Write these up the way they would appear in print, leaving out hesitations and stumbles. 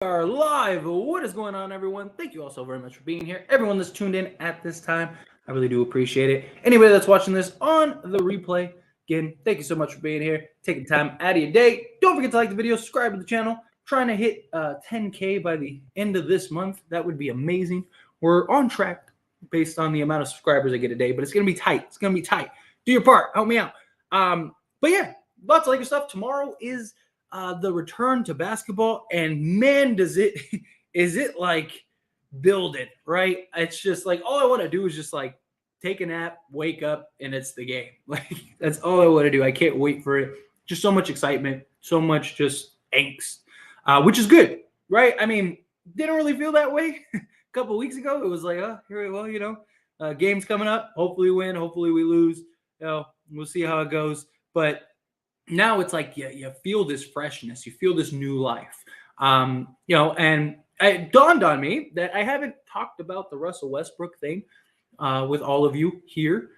Are live. What is going on, everyone? Thank you all so very much for being here. Everyone that's tuned in at this time, I really do appreciate it. Anybody that's watching this on the replay, again, thank you so much for being here, taking time out of your day. Don't forget to like the video, subscribe to the channel. Trying to hit 10K by the end of this month. That would be amazing. We're on track based on the amount of subscribers I get a day, but it's going to be tight. It's going to be tight. Do your part. Help me out. But yeah, lots of Laker stuff. Tomorrow is the return to basketball, and man, does it is it like build it, right? It's just like all I want to do is just like take a nap, wake up, and it's the game. Like that's all I want to do. I can't wait for it. Just so much excitement, so much just angst, which is good, right? I mean, didn't really feel that way a couple weeks ago. It was like, oh, here we go, game's coming up. Hopefully we win. Hopefully we lose. We'll see how it goes. But now it's like you feel this freshness, you feel this new life. And it dawned on me that I haven't talked about the Russell Westbrook thing with all of you here,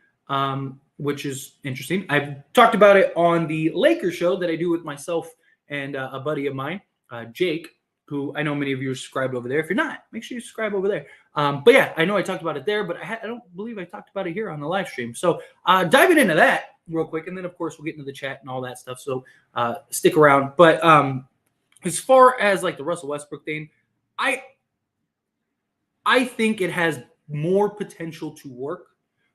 which is interesting. I've talked about it on the Lakers show that I do with myself and a buddy of mine, Jake, who I know many of you are subscribed over there. If you're not, make sure you subscribe over there. But yeah, I know I talked about it there, but I don't believe I talked about it here on the live stream. So diving into that real quick, and then of course we'll get into the chat and all that stuff. So stick around. But as far as like the Russell Westbrook thing, I think it has more potential to work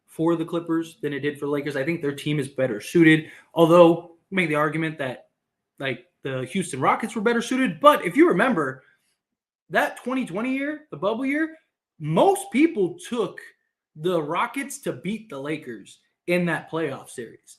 for the Clippers than it did for the Lakers. I think their team is better suited. Although make the argument that like the Houston Rockets were better suited. But if you remember that 2020 year, the bubble year, most people took the Rockets to beat the Lakers in that playoff series.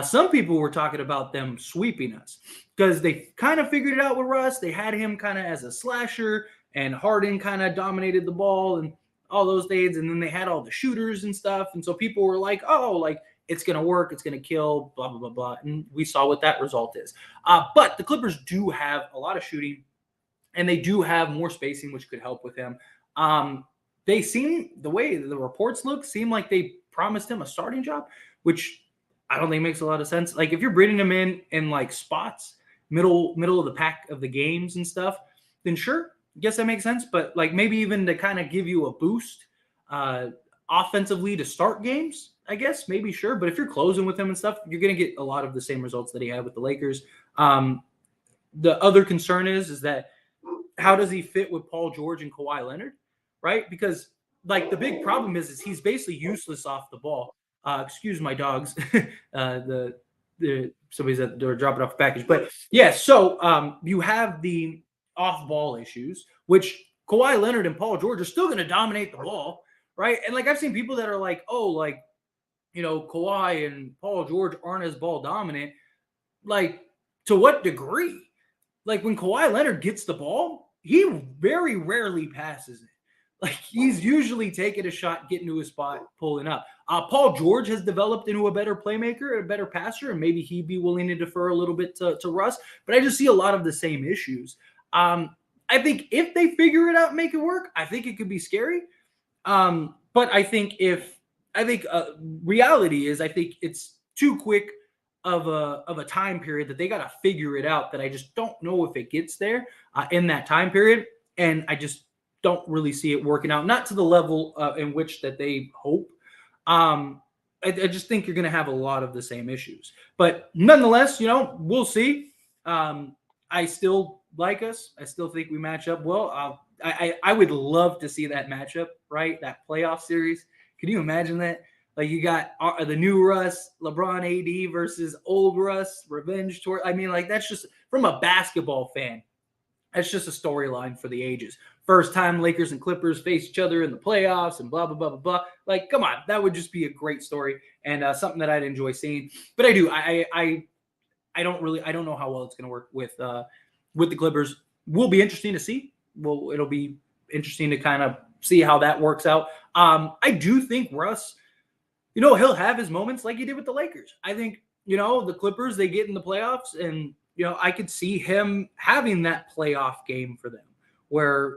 Some people were talking about them sweeping us because they kind of figured it out with Russ. They had him kind of as a slasher, and Harden kind of dominated the ball and all those days. And then they had all the shooters and stuff. And so people were like, oh, like it's going to work. It's going to kill, blah, blah, blah, blah. And we saw what that result is. But the Clippers do have a lot of shooting, and they do have more spacing, which could help with him. They seem, the way the reports look, seem like they promised him a starting job, which I don't think makes a lot of sense. Like if you're bringing him in like spots, middle of the pack of the games and stuff, then sure, I guess that makes sense. But like maybe even to kind of give you a boost offensively to start games, I guess maybe sure. But if you're closing with him and stuff, you're going to get a lot of the same results that he had with the Lakers. The other concern is that how does he fit with Paul George and Kawhi Leonard, right? Because like the big problem is he's basically useless off the ball. Excuse my dogs. Somebody's at the door dropping off a package. But yeah, so you have the off-ball issues, which Kawhi Leonard and Paul George are still going to dominate the ball, right? And like I've seen people that are like, oh, like, Kawhi and Paul George aren't as ball dominant. Like, to what degree? Like when Kawhi Leonard gets the ball, he very rarely passes it. Like he's usually taking a shot, getting to his spot, pulling up. Paul George has developed into a better playmaker, a better passer, and maybe he'd be willing to defer a little bit to Russ. But I just see a lot of the same issues. I think if they figure it out and make it work, I think it could be scary. But I think reality is, I think it's too quick of a time period that they got to figure it out, that I just don't know if it gets there in that time period. And I just don't really see it working out, not to the level in which that they hope. I just think you're going to have a lot of the same issues. But nonetheless, we'll see. I still like us. I still think we match up well. I would love to see that matchup, right? That playoff series. Can you imagine that? Like you got the new Russ, LeBron AD versus old Russ, revenge tour. I mean, like that's just, from a basketball fan, that's just a storyline for the ages. First time Lakers and Clippers face each other in the playoffs and blah, blah, blah, blah, blah. Like, come on. That would just be a great story and something that I'd enjoy seeing. But I do. I don't know how well it's going to work with the Clippers. Will be interesting to see. Well, it'll be interesting to kind of see how that works out. I do think Russ, he'll have his moments like he did with the Lakers. I think, the Clippers, they get in the playoffs and, I could see him having that playoff game for them where,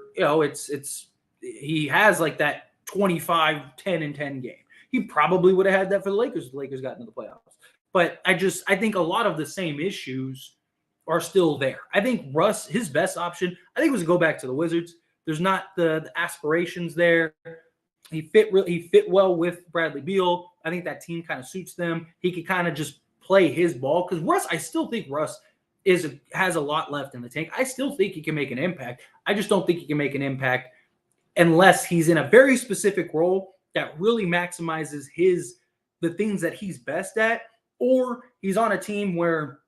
he has like that 25, 10 and 10 game. He probably would have had that for the Lakers if the Lakers got into the playoffs. But I think a lot of the same issues are still there. I think Russ, his best option, I think was to go back to the Wizards. There's not the aspirations there. He fit well with Bradley Beal. I think that team kind of suits them. He could kind of just play his ball because Russ, I still think Russ has a lot left in the tank. I still think he can make an impact. I just don't think he can make an impact unless he's in a very specific role that really maximizes the things that he's best at, or he's on a team where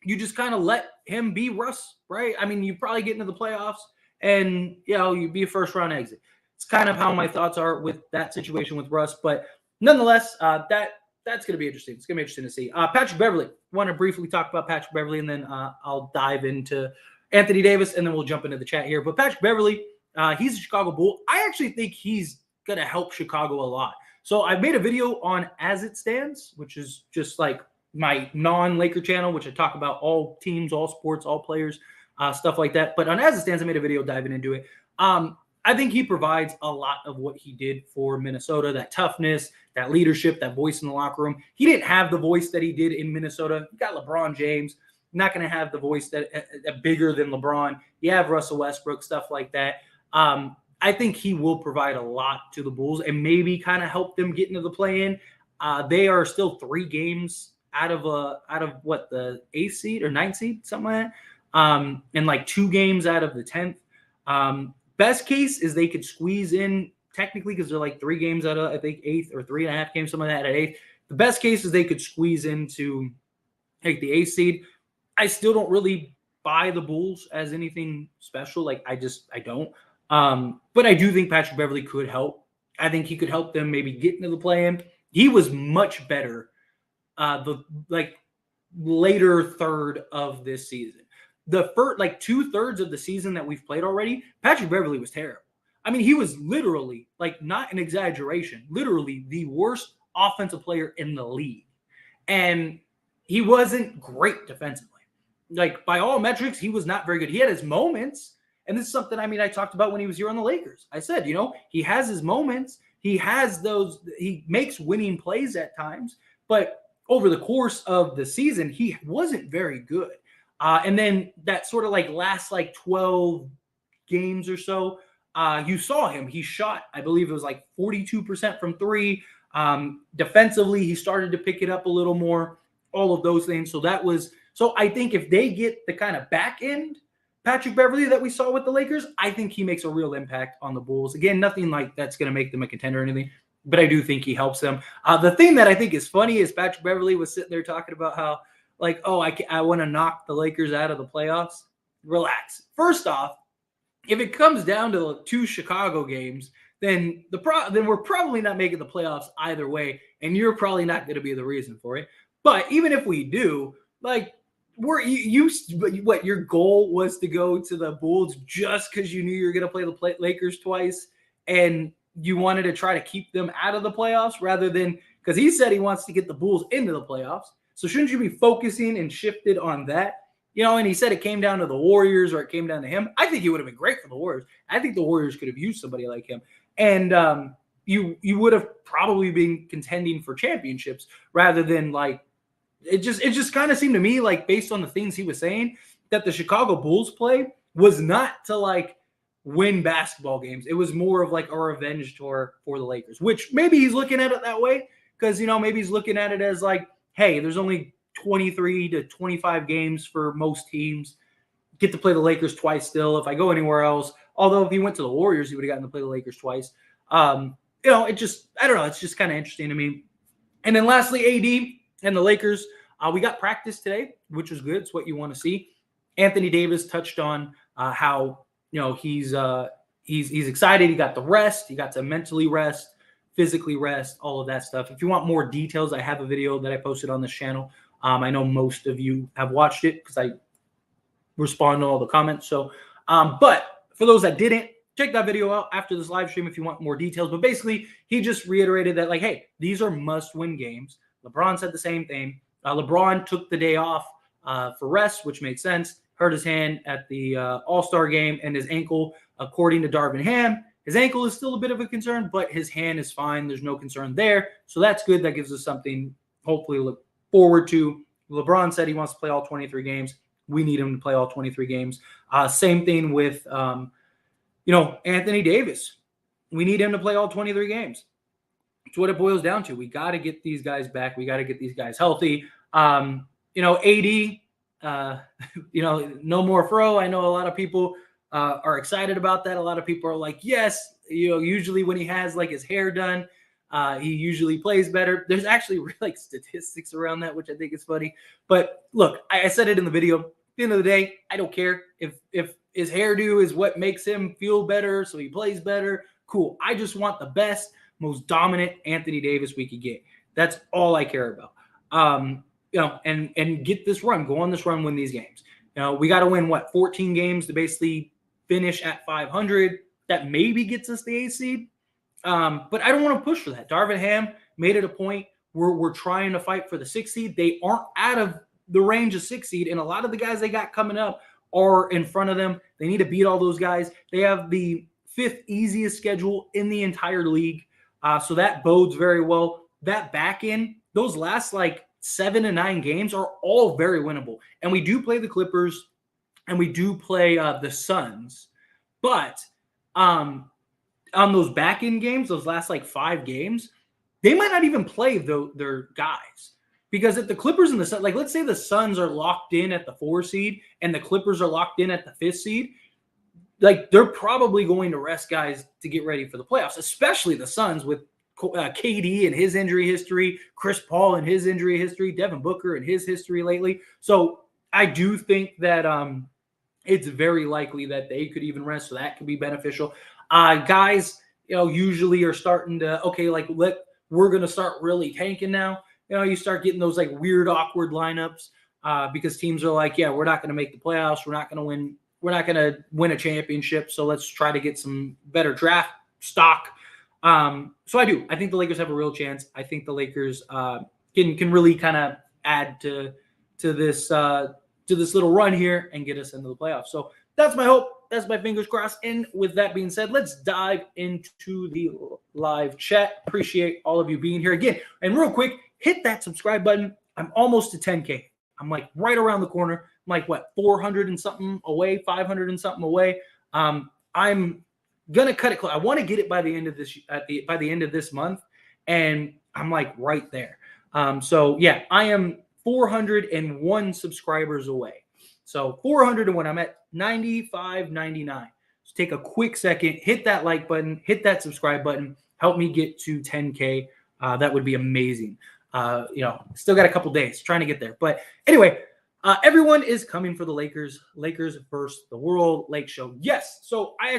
you just kind of let him be Russ, right? I mean, you probably get into the playoffs and, you'd be a first-round exit. It's kind of how my thoughts are with that situation with Russ. But nonetheless, that's going to be interesting. It's going to be interesting to see. Patrick Beverley. I want to briefly talk about Patrick Beverley, and then I'll dive into Anthony Davis, and then we'll jump into the chat here. But Patrick Beverley, he's a Chicago Bull. I actually think he's going to help Chicago a lot. So I made a video on As It Stands, which is just like my non-Laker channel, which I talk about all teams, all sports, all players, stuff like that. But on As It Stands, I made a video diving into it. I think he provides a lot of what he did for Minnesota, that toughness, that leadership, that voice in the locker room. He didn't have the voice that he did in Minnesota. You got LeBron James. Not going to have the voice that bigger than LeBron. You have Russell Westbrook, stuff like that. I think he will provide a lot to the Bulls and maybe kind of help them get into the play-in. They are still 3 games out of what, the 8th seed or 9th seed, something like that, and like 2 games out of the 10th. Best case is they could squeeze in technically because they're like 3 games out of, I think, 8th or 3.5 games, something like that at 8th. The best case is they could squeeze into like the 8th seed. I still don't really buy the Bulls as anything special. Like I don't. But I do think Patrick Beverley could help. I think he could help them maybe get into the play-in. He was much better the later third of this season. The first 2/3 of the season that we've played already, Patrick Beverley was terrible. I mean, he was literally, not an exaggeration, literally the worst offensive player in the league. And he wasn't great defensively. By all metrics, he was not very good. He had his moments. And this is something, I talked about when he was here on the Lakers. I said, he has his moments. He has those, he makes winning plays at times. But over the course of the season, he wasn't very good. And then that sort of last 12 games or so, you saw him. He shot, I believe it was 42% from 3. Defensively, he started to pick it up a little more, all of those things. So I think if they get the kind of back end Patrick Beverley that we saw with the Lakers, I think he makes a real impact on the Bulls. Again, nothing that's going to make them a contender or anything, but I do think he helps them. The thing that I think is funny is Patrick Beverley was sitting there talking about how, I want to knock the Lakers out of the playoffs. Relax. First off, if it comes down to 2 Chicago games, then we're probably not making the playoffs either way, and you're probably not going to be the reason for it. But even if we do, what your goal was to go to the Bulls just because you knew you were going to play the Lakers twice, and you wanted to try to keep them out of the playoffs rather than because he said he wants to get the Bulls into the playoffs. So shouldn't you be focusing and shifted on that? And he said it came down to the Warriors or it came down to him. I think he would have been great for the Warriors. I think the Warriors could have used somebody like him. And you would have probably been contending for championships rather than it just kind of seemed to me based on the things he was saying that the Chicago Bulls play was not to win basketball games. It was more of a revenge tour for the Lakers, which maybe he's looking at it that way because, maybe he's looking at it as hey, there's only 23 to 25 games for most teams. Get to play the Lakers twice still. If I go anywhere else, although if he went to the Warriors, he would have gotten to play the Lakers twice. I don't know. It's just kind of interesting to me. And then lastly, AD and the Lakers, we got practice today, which was good. It's what you want to see. Anthony Davis touched on how, he's excited. He got the rest. He got to mentally rest, physically rest, all of that stuff. If you want more details, I have a video that I posted on this channel. I know most of you have watched it because I respond to all the comments. So, but for those that didn't, check that video out after this live stream if you want more details. But basically, he just reiterated that hey, these are must-win games. LeBron said the same thing. LeBron took the day off for rest, which made sense. Hurt his hand at the All-Star game and his ankle, according to Darvin Ham. His ankle is still a bit of a concern, but his hand is fine. There's no concern there. So that's good. That gives us something hopefully to look forward to. LeBron said he wants to play all 23 games. we need him to play all 23 games. Same thing with, Anthony Davis. We need him to play all 23 games. It's what it boils down to. We got to get these guys back. We got to get these guys healthy. AD, no more Fro. I know a lot of people are excited about that. A lot of people are like, yes, usually when he has like his hair done, he usually plays better. There's actually like statistics around that, which I think is funny. But look, I said it in the video. At the end of the day, I don't care if his hairdo is what makes him feel better, so he plays better. Cool. I just want the best, most dominant Anthony Davis we could get. That's all I care about. And get this run, go on this run, win these games. We got to win 14 games to basically finish at 500. That maybe gets us the 8th seed. But I don't want to push for that. Darvin Ham made it a point. We're trying to fight for the 6th seed. They aren't out of the range of 6th seed, and a lot of the guys they got coming up are in front of them. They need to beat all those guys. They have the 5th easiest schedule in the entire league. So that bodes very well. That back end, those last 7 to 9 games are all very winnable. And we do play the Clippers and we do play the Suns. But on those back end games, those last 5 games, they might not even play their guys. Because if the Clippers and the Suns, let's say the Suns are locked in at the 4 seed and the Clippers are locked in at the 5th seed, they're probably going to rest guys to get ready for the playoffs, especially the Suns with KD and his injury history, Chris Paul and his injury history, Devin Booker and his history lately. So I do think that it's very likely that they could even rest, so that could be beneficial. Guys, usually are starting to, we're going to start really tanking now. You start getting those weird, awkward lineups because teams are like, yeah, we're not going to make the playoffs. We're not going to win. We're not going to win a championship. So let's try to get some better draft stock. So I think the Lakers have a real chance. I think the Lakers can really kind of add to this little run here and get us into the playoffs. So that's my hope. That's my fingers crossed. And with that being said, let's dive into the live chat. Appreciate all of you being here again. And real quick, hit that subscribe button. I'm almost to 10K. I'm right around the corner. I'm 400 and something away, 500 and something away. I'm gonna cut it close. I want to get it by the end of this month, and I'm right there. So yeah, I am 401 subscribers away. So 401. I'm at 95.99. So take a quick second, hit that like button, hit that subscribe button. Help me get to 10K. That would be amazing. Still got a couple days trying to get there. But anyway, everyone is coming for the Lakers. Lakers versus the World Lake Show. Yes. So I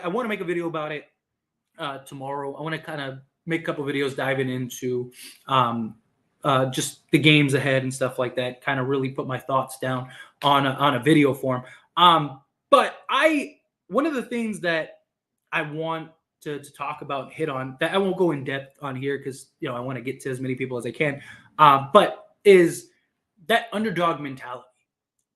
want to make a video about it tomorrow. I want to kind of make a couple videos diving into just the games ahead and stuff like that. Kind of really put my thoughts down on a video form. But one of the things that I want to talk about and hit on that I won't go in depth on here because I want to get to as many people as I can. But is that underdog mentality.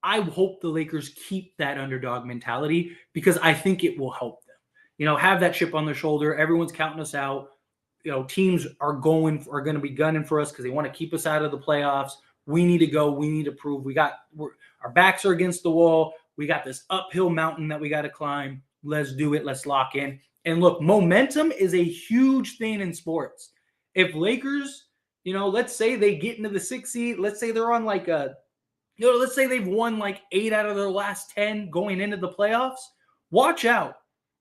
I hope the Lakers keep that underdog mentality because I think it will help them. Have that chip on their shoulder. Everyone's counting us out. Teams are going to be gunning for us because they want to keep us out of the playoffs. We need to go. We need to prove our backs are against the wall. We got this uphill mountain that we got to climb. Let's do it. Let's lock in. And look, momentum is a huge thing in sports. If Lakers, let's say they get into the 6th seed. Let's say they're on let's say they've won 8 out of their last 10 going into the playoffs. Watch out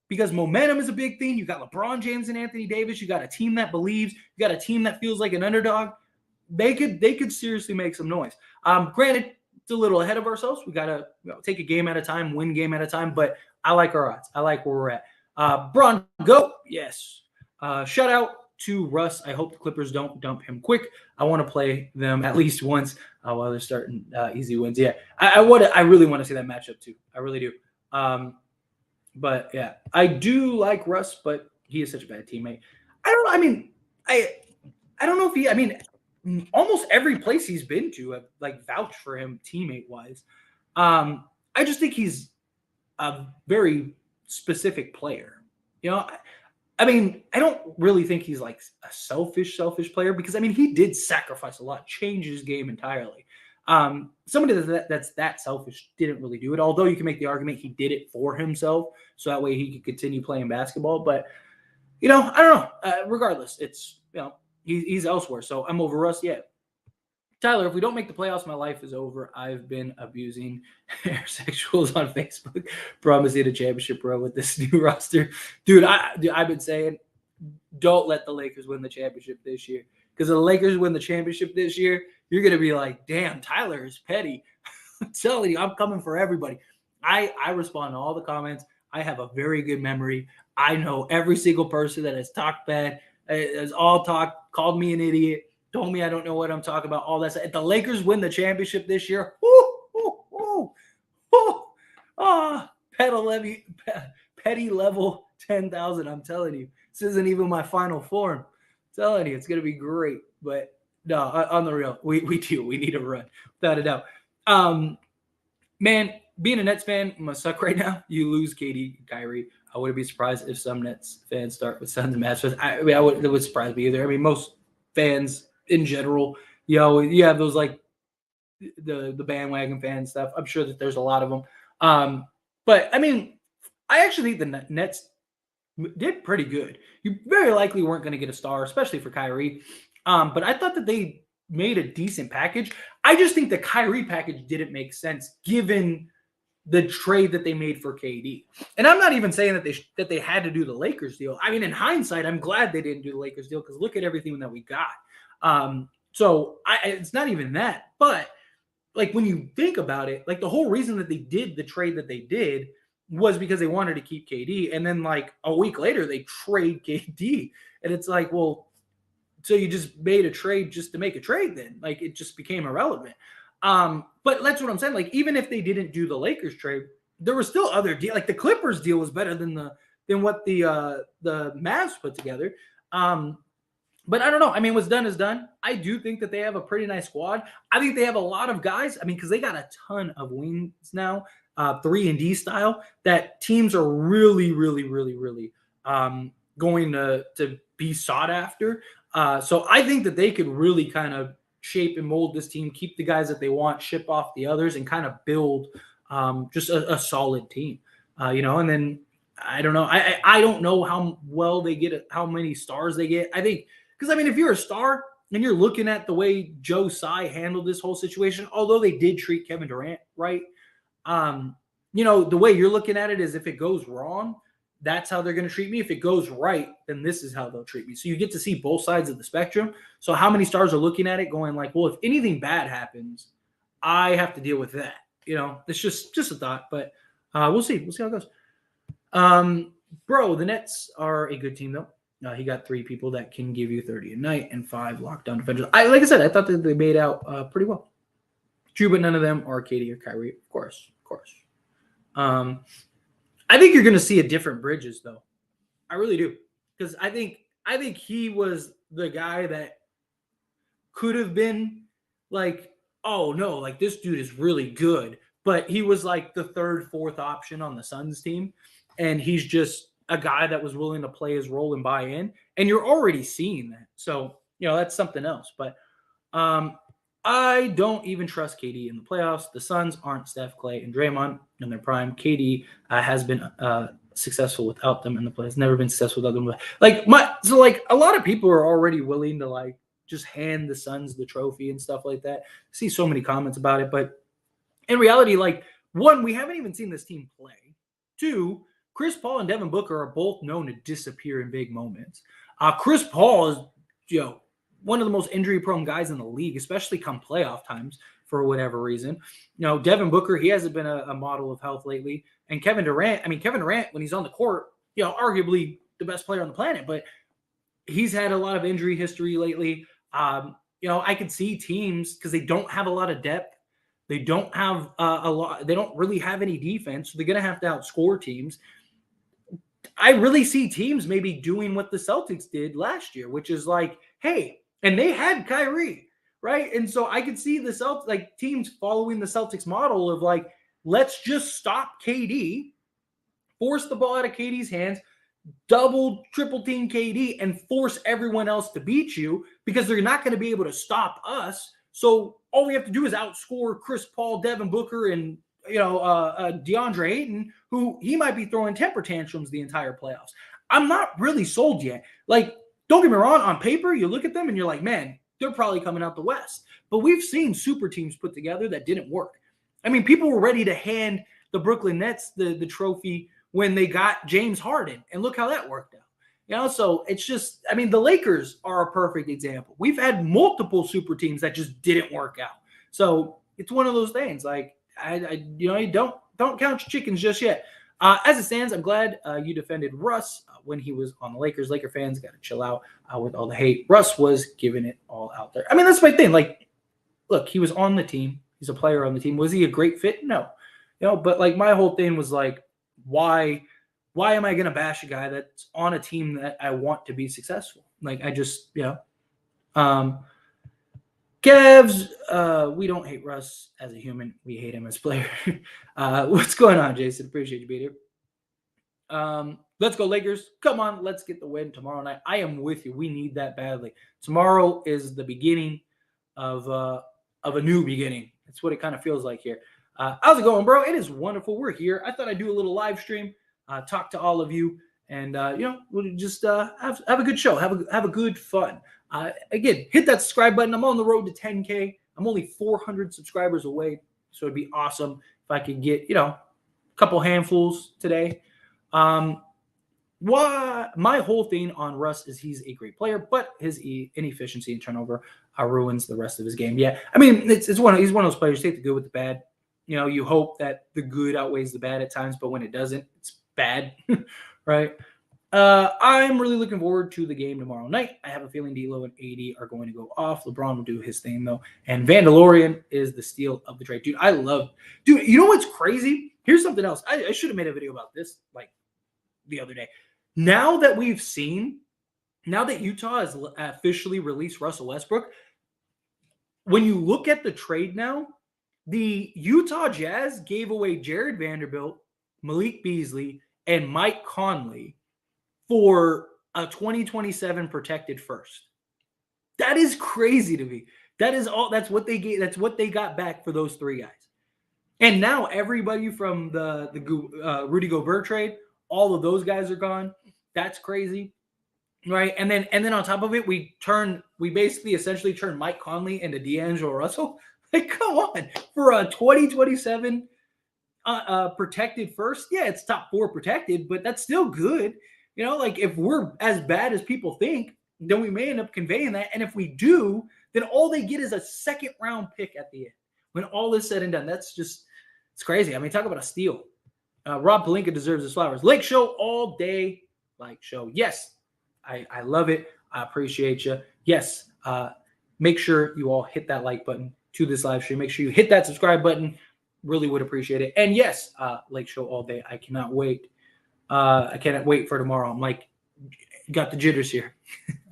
because momentum is a big thing. You got LeBron James and Anthony Davis. You got a team that believes. You got a team that feels like an underdog. They could seriously make some noise. Granted, it's a little ahead of ourselves. We got to take a game at a time, win game at a time. But I like our odds. I like where we're at. Bron, go. Yes. Shout out to Russ. I hope the Clippers don't dump him quick. I want to play them at least once while they're starting easy wins. Yeah, I really want to see that matchup too. I really do. But yeah, I do like Russ, but he is such a bad teammate. I don't know if he. Almost every place he's been to have vouched for him teammate wise. I just think he's a very specific player. I don't really think he's a selfish player because he did sacrifice a lot, change his game entirely. Somebody that's that selfish didn't really do it. Although you can make the argument he did it for himself, so that way he could continue playing basketball. But I don't know. Regardless, it's he's elsewhere. So I'm over Russ. Yeah. Tyler, if we don't make the playoffs, my life is over. I've been abusing heterosexuals on Facebook. Promising a championship, bro, with this new roster. Dude, I've been saying, don't let the Lakers win the championship this year. Because if the Lakers win the championship this year, you're going to be like, damn, Tyler is petty. I'm telling you, I'm coming for everybody. I respond to all the comments. I have a very good memory. I know every single person that has talked bad, has all talked, called me an idiot, told me I don't know what I'm talking about, all that stuff. If the Lakers win the championship this year, petty level 10,000. I'm telling you, this isn't even my final form. I'm telling you, it's going to be great. But no, on the real, we do. We need a run, without a doubt. Man, being a Nets fan must suck right now. You lose KD, Kyrie. I wouldn't be surprised if some Nets fans start with Suns and Mavs. It would surprise me either. I mean, most fans in general, you have those like the bandwagon fan stuff. I'm sure that there's a lot of them. But I mean, I actually think the Nets did pretty good. You very likely weren't going to get a star, especially for Kyrie. But I thought that they made a decent package. I just think the Kyrie package didn't make sense given the trade that they made for KD. And I'm not even saying that they had to do the Lakers deal. I mean, in hindsight, I'm glad they didn't do the Lakers deal because look at everything that we got. So it's not even that. But like when you think about it, like the whole reason that they did the trade that they did was because they wanted to keep KD. And then like a week later, they trade KD. And it's like, well, so you just made a trade just to make a trade then. Like it just became irrelevant. But that's what I'm saying. Like even if they didn't do the Lakers trade, there were still other deals. Like the Clippers deal was better than what the Mavs put together. But I don't know. I mean, what's done is done. I do think that they have a pretty nice squad. I think they have a lot of guys. I mean, because they got a ton of wings now, 3-and-D style, that teams are really, really, really, really going to be sought after. So I think that they could really kind of shape and mold this team, keep the guys that they want, ship off the others, and kind of build just a solid team. And then I don't know. I don't know how well they get it, how many stars they get. I think because, I mean, if you're a star and you're looking at the way Joe Tsai handled this whole situation, although they did treat Kevin Durant right, the way you're looking at it is if it goes wrong, that's how they're going to treat me. If it goes right, then this is how they'll treat me. So you get to see both sides of the spectrum. So how many stars are looking at it going like, well, if anything bad happens, I have to deal with that. It's just a thought, but we'll see. We'll see how it goes. Bro, the Nets are a good team, though. He got 3 people that can give you 30 a night and 5 lockdown defenders. Like I said, I thought that they made out pretty well. True, but none of them are KD or Kyrie, of course. I think you're going to see a different Bridges, though. I really do, because I think he was the guy that could have been like, oh no, like this dude is really good, but he was like the 3rd, 4th option on the Suns team, and he's just a guy that was willing to play his role and buy in, and you're already seeing that. So that's something else. But I don't even trust KD in the playoffs. The Suns aren't Steph, Clay, and Draymond in their prime. KD has been successful without them in the playoffs. Never been successful without them. Like a lot of people are already willing to like just hand the Suns the trophy and stuff like that. I see so many comments about it, but in reality, like 1, we haven't even seen this team play. 2, Chris Paul and Devin Booker are both known to disappear in big moments. Chris Paul is, one of the most injury-prone guys in the league, especially come playoff times for whatever reason. Devin Booker, he hasn't been a model of health lately. And Kevin Durant, when he's on the court, arguably the best player on the planet, but he's had a lot of injury history lately. I could see teams, because they don't have a lot of depth. They don't have they don't really have any defense. So they're going to have to outscore teams. I really see teams maybe doing what the Celtics did last year, which is like, hey, and they had Kyrie, right? And so I could see the Celtics, like teams following the Celtics model of like, let's just stop KD, force the ball out of KD's hands, double, triple team KD, and force everyone else to beat you because they're not going to be able to stop us. So all we have to do is outscore Chris Paul, Devin Booker, and DeAndre Ayton, who he might be throwing temper tantrums the entire playoffs. I'm not really sold yet. Like, don't get me wrong, on paper, you look at them and you're like, man, they're probably coming out the West. But we've seen super teams put together that didn't work. I mean, people were ready to hand the Brooklyn Nets the trophy when they got James Harden, and look how that worked out. So it's just, I mean, the Lakers are a perfect example. We've had multiple super teams that just didn't work out. So it's one of those things. Like, you don't count your chickens just yet. As it stands, I'm glad you defended Russ when he was on the Lakers. Laker fans got to chill out with all the hate. Russ was giving it all out there. I mean, that's my thing. Like, look, he was on the team. He's a player on the team. Was he a great fit? No. But like my whole thing was like, why am I going to bash a guy that's on a team that I want to be successful? Like, I just, Cavs, we don't hate Russ as a human. We hate him as a player. What's going on, Jason? Appreciate you being here. Let's go, Lakers. Come on, let's get the win tomorrow night. I am with you. We need that badly. Tomorrow is the beginning of a new beginning. That's what it kind of feels like here. How's it going, bro? It is wonderful. We're here. I thought I'd do a little live stream, talk to all of you, and we'll just have a good show, have a good fun. Again, hit that subscribe button. I'm on the road to 10K. I'm only 400 subscribers away, so it'd be awesome if I could get a couple handfuls today. My whole thing on Russ is he's a great player, but his inefficiency and turnover ruins the rest of his game. Yeah, I mean he's one of those players. Take the good with the bad. You hope that the good outweighs the bad at times, but when it doesn't, it's bad, right? I'm really looking forward to the game tomorrow night. I have a feeling D'Lo and AD are going to go off. LeBron will do his thing, though. And Vandalorian is the steal of the trade. Dude, you know what's crazy? Here's something else. I should have made a video about this like the other day. Now that Utah has officially released Russell Westbrook, when you look at the trade now, the Utah Jazz gave away Jared Vanderbilt, Malik Beasley, and Mike Conley for a 2027 protected first. That is crazy to me. That's what they gave. That's what they got back for those three guys. And now everybody from the Rudy Gobert trade, all of those guys are gone. That's crazy, right? And then on top of it, we basically essentially turned Mike Conley into D'Angelo Russell. Like, come on, for a 2027 protected first. Yeah, it's top 4 protected, but that's still good. Like if we're as bad as people think, then we may end up conveying that. And if we do, then all they get is a second round pick at the end. When all is said and done, it's crazy. I mean, talk about a steal. Rob Pelinka deserves his flowers. Lake Show all day. Like show. Yes, I love it. I appreciate you. Yes, make sure you all hit that like button to this live stream. Make sure you hit that subscribe button. Really would appreciate it. And yes, Lake Show all day. I cannot wait. I cannot wait for tomorrow. I'm like, got the jitters here.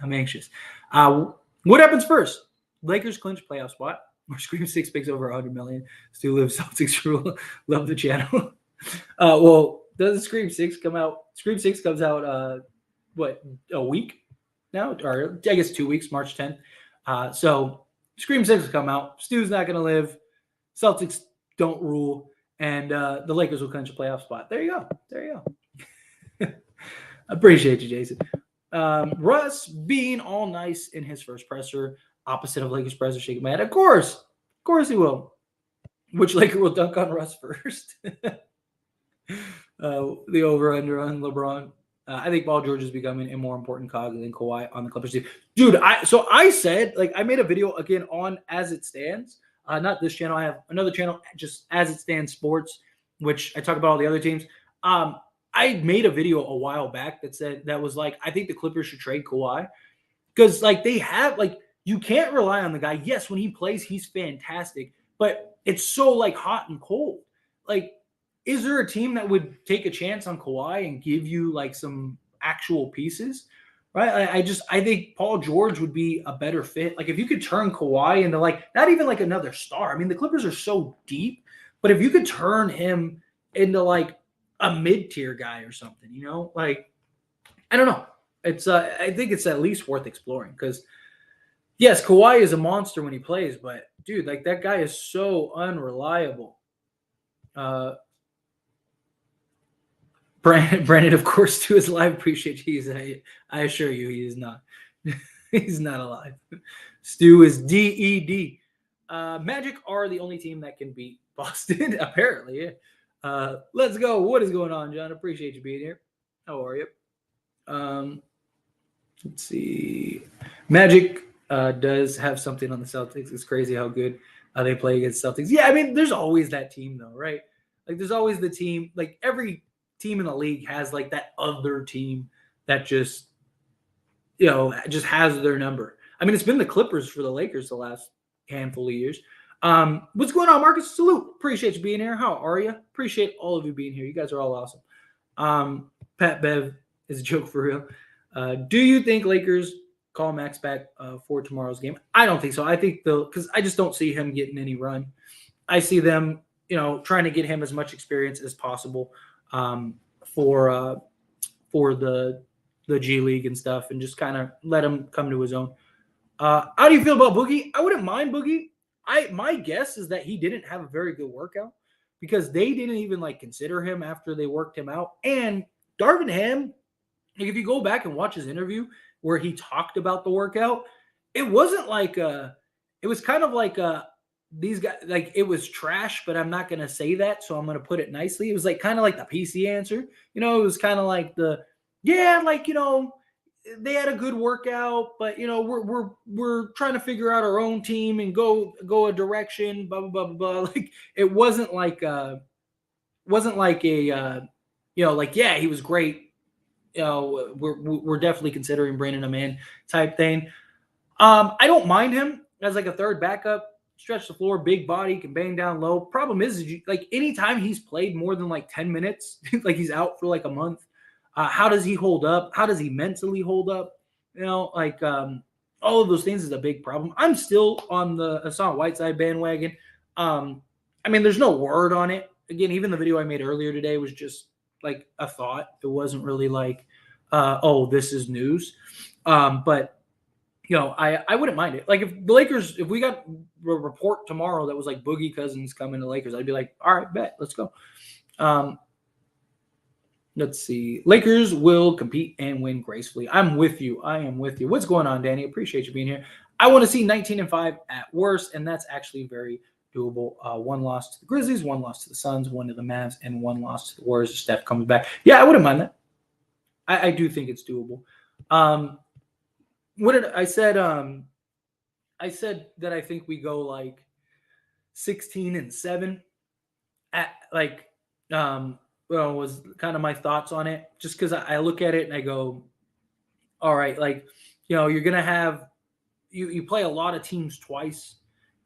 I'm anxious. What happens first? Lakers clinch playoff spot. Or Scream 6 picks over 100 million. Still live Celtics rule. Love the channel. Well, doesn't Scream 6 come out? Scream 6 comes out, a week now? Or I guess 2 weeks, March 10th. So Scream 6 will come out. Stu's not going to live. Celtics don't rule. And the Lakers will clinch a playoff spot. There you go. I appreciate you, Jason. Russ being all nice in his first presser, opposite of Lakers presser, shaking my head. Of course he will. Which Laker will dunk on Russ first? The over-under on LeBron. I think Paul George is becoming a more important cog than Kawhi on the Clippers team. Dude, I said, like, I made a video again on As It Stands. Not this channel. I have another channel, just As It Stands Sports, which I talk about all the other teams. I made a video a while back that was like, I think the Clippers should trade Kawhi because like they have like you can't rely on the guy. Yes, when he plays, he's fantastic, but it's so like hot and cold. Like, is there a team that would take a chance on Kawhi and give you like some actual pieces? Right? I think Paul George would be a better fit. Like if you could turn Kawhi into like not even like another star. I mean, the Clippers are so deep, but if you could turn him into like a mid-tier guy or something, like I don't know. It's I think it's at least worth exploring because Yes, Kawhi is a monster when he plays, but dude, like that guy is so unreliable. Brandon, of course, to his live appreciate he's I assure you he is not. He's not alive. Stu is DED. Magic are the only team that can beat Boston, apparently. Let's go. What is going on, John? Appreciate you being here. How are you? Let's see. Magic does have something on the Celtics. It's crazy how good they play against Celtics. Yeah, I mean, there's always that team, though, right? Like, there's always the team. Like, every team in the league has, like, that other team that just, just has their number. I mean, it's been the Clippers for the Lakers the last handful of years. What's going on, Marcus? Salute. Appreciate you being here. How are you? Appreciate all of you being here. You guys are all awesome. Pat Bev is a joke for real. Do you think Lakers call Max back for tomorrow's game? I don't think so. I think because I just don't see him getting any run. I see them, trying to get him as much experience as possible for the G League and stuff, and just kind of let him come to his own. How do you feel about Boogie? I wouldn't mind Boogie. My guess is that he didn't have a very good workout because they didn't even consider him after they worked him out. And Darvin Ham, if you go back and watch his interview where he talked about the workout, it wasn't it was kind of these guys, it was trash, but I'm not going to say that. So I'm going to put it nicely. It was kind of like the PC answer, it was kind of like they had a good workout, but we're trying to figure out our own team and go a direction, blah, blah, blah, blah, blah. It wasn't yeah, he was great. We're definitely considering bringing him in type thing. I don't mind him as a third backup, stretch the floor, big body, can bang down low. Problem is anytime he's played more than 10 minutes, he's out for a month. How does he hold up? How does he mentally hold up? All of those things is a big problem. I'm still on the Hassan Whiteside bandwagon. I mean, there's no word on it. Again, even the video I made earlier today was just a thought. It wasn't really oh, this is news. But I wouldn't mind it. If we got a report tomorrow that was Boogie Cousins coming to Lakers, I'd be all right, bet, let's go. Let's see. Lakers will compete and win gracefully. I'm with you. I am with you. What's going on, Danny? Appreciate you being here. I want to see 19-5 at worst, and that's actually very doable. One loss to the Grizzlies, one loss to the Suns, one to the Mavs, and one loss to the Warriors. Steph comes back. Yeah, I wouldn't mind that. I do think it's doable. What did I said? I said that I think we go 16-7 at was kind of my thoughts on it, just because I look at it and I go, all right, you're gonna have you play a lot of teams twice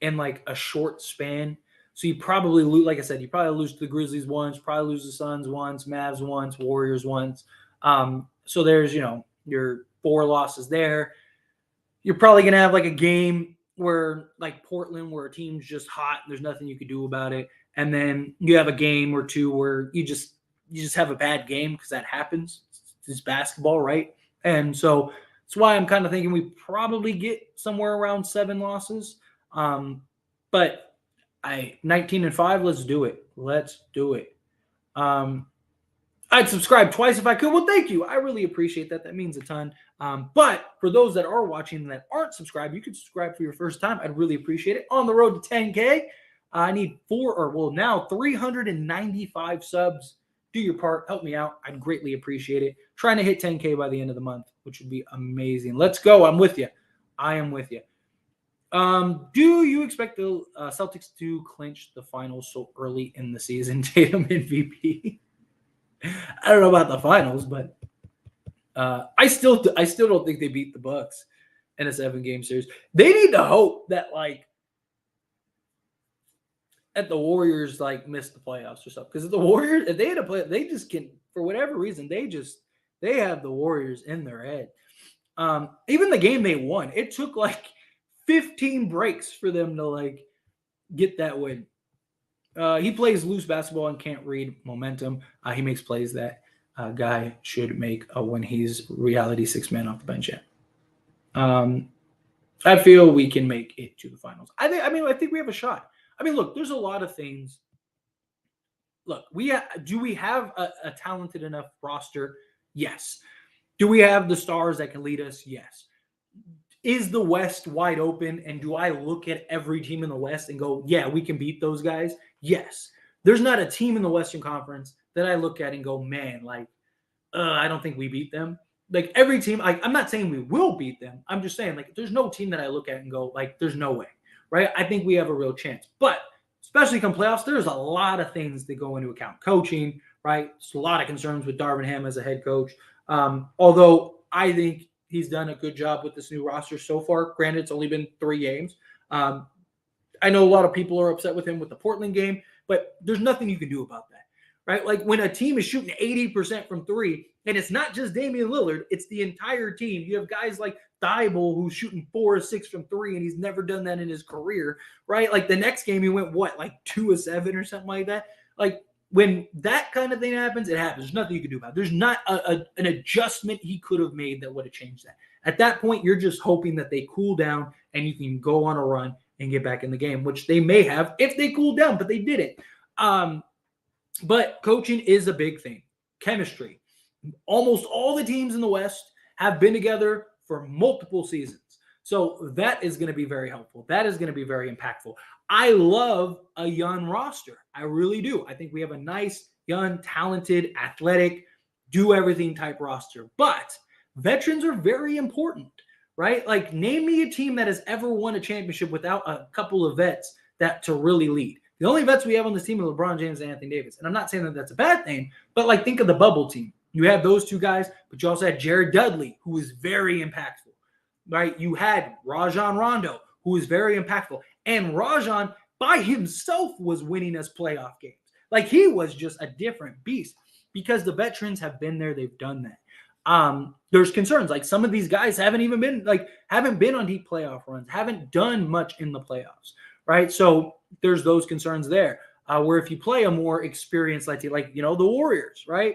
in a short span, so you probably lose. Like I said, you probably lose to the Grizzlies once, probably lose the Suns once, Mavs once, Warriors once. So there's your 4 losses there. You're probably gonna have a game where Portland, where a team's just hot, and there's nothing you could do about it. And then you have a game or two where you just have a bad game, because that happens. It's basketball, right? And so that's why I'm kind of thinking we probably get somewhere around 7 losses. But 19-5, let's do it. Let's do it. I'd subscribe twice if I could. Well, thank you. I really appreciate that. That means a ton. But for those that are watching that aren't subscribed, you could subscribe for your first time. I'd really appreciate it. On the road to 10K. I need 395 subs. Do your part. Help me out. I'd greatly appreciate it. Trying to hit 10K by the end of the month, which would be amazing. Let's go. I'm with you. I am with you. Do you expect the Celtics to clinch the finals so early in the season? Tatum MVP. I don't know about the finals, but I still don't think they beat the Bucks in a 7-game series. They need to hope that at the Warriors miss the playoffs or something. Because the Warriors, if they had a play, they just can, for whatever reason, they have the Warriors in their head. Even the game they won, it took 15 breaks for them to get that win. He plays loose basketball and can't read momentum. He makes plays that a guy should make when he's reality 6-man off the bench. I feel we can make it to the finals. I think we have a shot. I mean, look, there's a lot of things. Look, do we have a talented enough roster? Yes. Do we have the stars that can lead us? Yes. Is the West wide open? And do I look at every team in the West and go, yeah, we can beat those guys? Yes. There's not a team in the Western Conference that I look at and go, man, like, I don't think we beat them. Like every team, I'm not saying we will beat them. I'm just saying, like, there's no team that I look at and go, like, there's no way, right? I think we have a real chance. But especially come playoffs, there's a lot of things that go into account. Coaching, right? There's a lot of concerns with Darvin Ham as a head coach. Although I think he's done a good job with this new roster so far. Granted, it's only been 3 games. I know a lot of people are upset with him with the Portland game, but there's nothing you can do about that, right? Like when a team is shooting 80% from 3, and it's not just Damian Lillard, it's the entire team. You have guys like Thibault who's shooting 4 or 6 from 3, and he's never done that in his career, right? Like the next game he went, like 2 of 7 or something like that? Like when that kind of thing happens, it happens. There's nothing you can do about it. There's not an adjustment he could have made that would have changed that. At that point, you're just hoping that they cool down and you can go on a run and get back in the game, which they may have if they cooled down, but they didn't. But coaching is a big thing. Chemistry. Almost all the teams in the West have been together for multiple seasons. So that is going to be very helpful. That is going to be very impactful. I love a young roster. I really do. I think we have a nice, young, talented, athletic, do everything type roster. But veterans are very important, right? Like name me a team that has ever won a championship without a couple of vets that to really lead. The only vets we have on this team are LeBron James and Anthony Davis. And I'm not saying that that's a bad thing, but like think of the bubble team. You have those 2 guys, but you also had Jared Dudley, who was very impactful, right? You had Rajon Rondo, who was very impactful. And Rajon by himself was winning us playoff games. Like he was just a different beast because the veterans have been there. They've done that. There's concerns. Like some of these guys haven't been on deep playoff runs, haven't done much in the playoffs, right? So there's those concerns there. Where if you play a more experienced like the Warriors, right?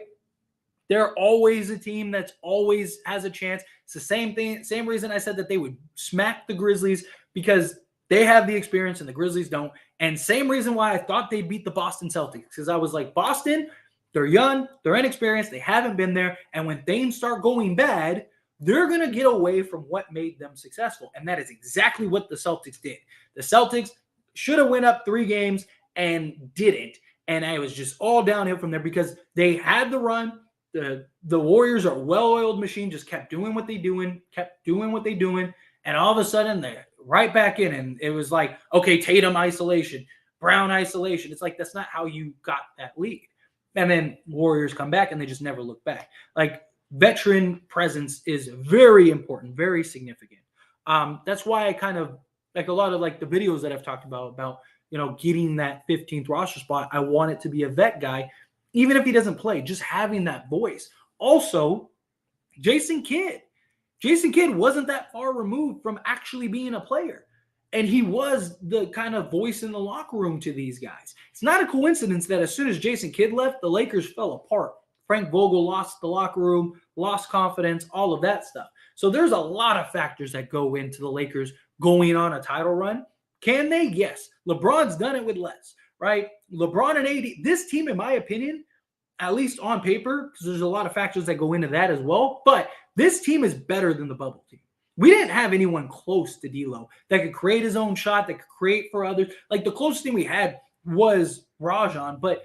They're always a team that's always has a chance. It's the same thing, same reason I said that they would smack the Grizzlies because they have the experience and the Grizzlies don't. And same reason why I thought they'd beat the Boston Celtics because I was like, Boston, they're young, they're inexperienced, they haven't been there. And when things start going bad, they're going to get away from what made them successful. And that is exactly what the Celtics did. The Celtics should have went up 3 games and didn't. And it was just all downhill from there because they had the run. The Warriors are a well-oiled machine, just kept doing what they're doing, and all of a sudden they're right back in. And it was like, okay, Tatum isolation, Brown isolation. It's like that's not how you got that lead. And then Warriors come back and they just never look back. Like veteran presence is very important, very significant. That's why I kind of like a lot of like the videos that I've talked about getting that 15th roster spot. I want it to be a vet guy. Even if he doesn't play, just having that voice. Also, Jason Kidd. Jason Kidd wasn't that far removed from actually being a player. And he was the kind of voice in the locker room to these guys. It's not a coincidence that as soon as Jason Kidd left, the Lakers fell apart. Frank Vogel lost the locker room, lost confidence, all of that stuff. So there's a lot of factors that go into the Lakers going on a title run. Can they? Yes. LeBron's done it with less. Right? LeBron and AD, this team, in my opinion, at least on paper, because there's a lot of factors that go into that as well, but this team is better than the bubble team. We didn't have anyone close to D'Lo that could create his own shot, that could create for others. Like the closest thing we had was Rajon, but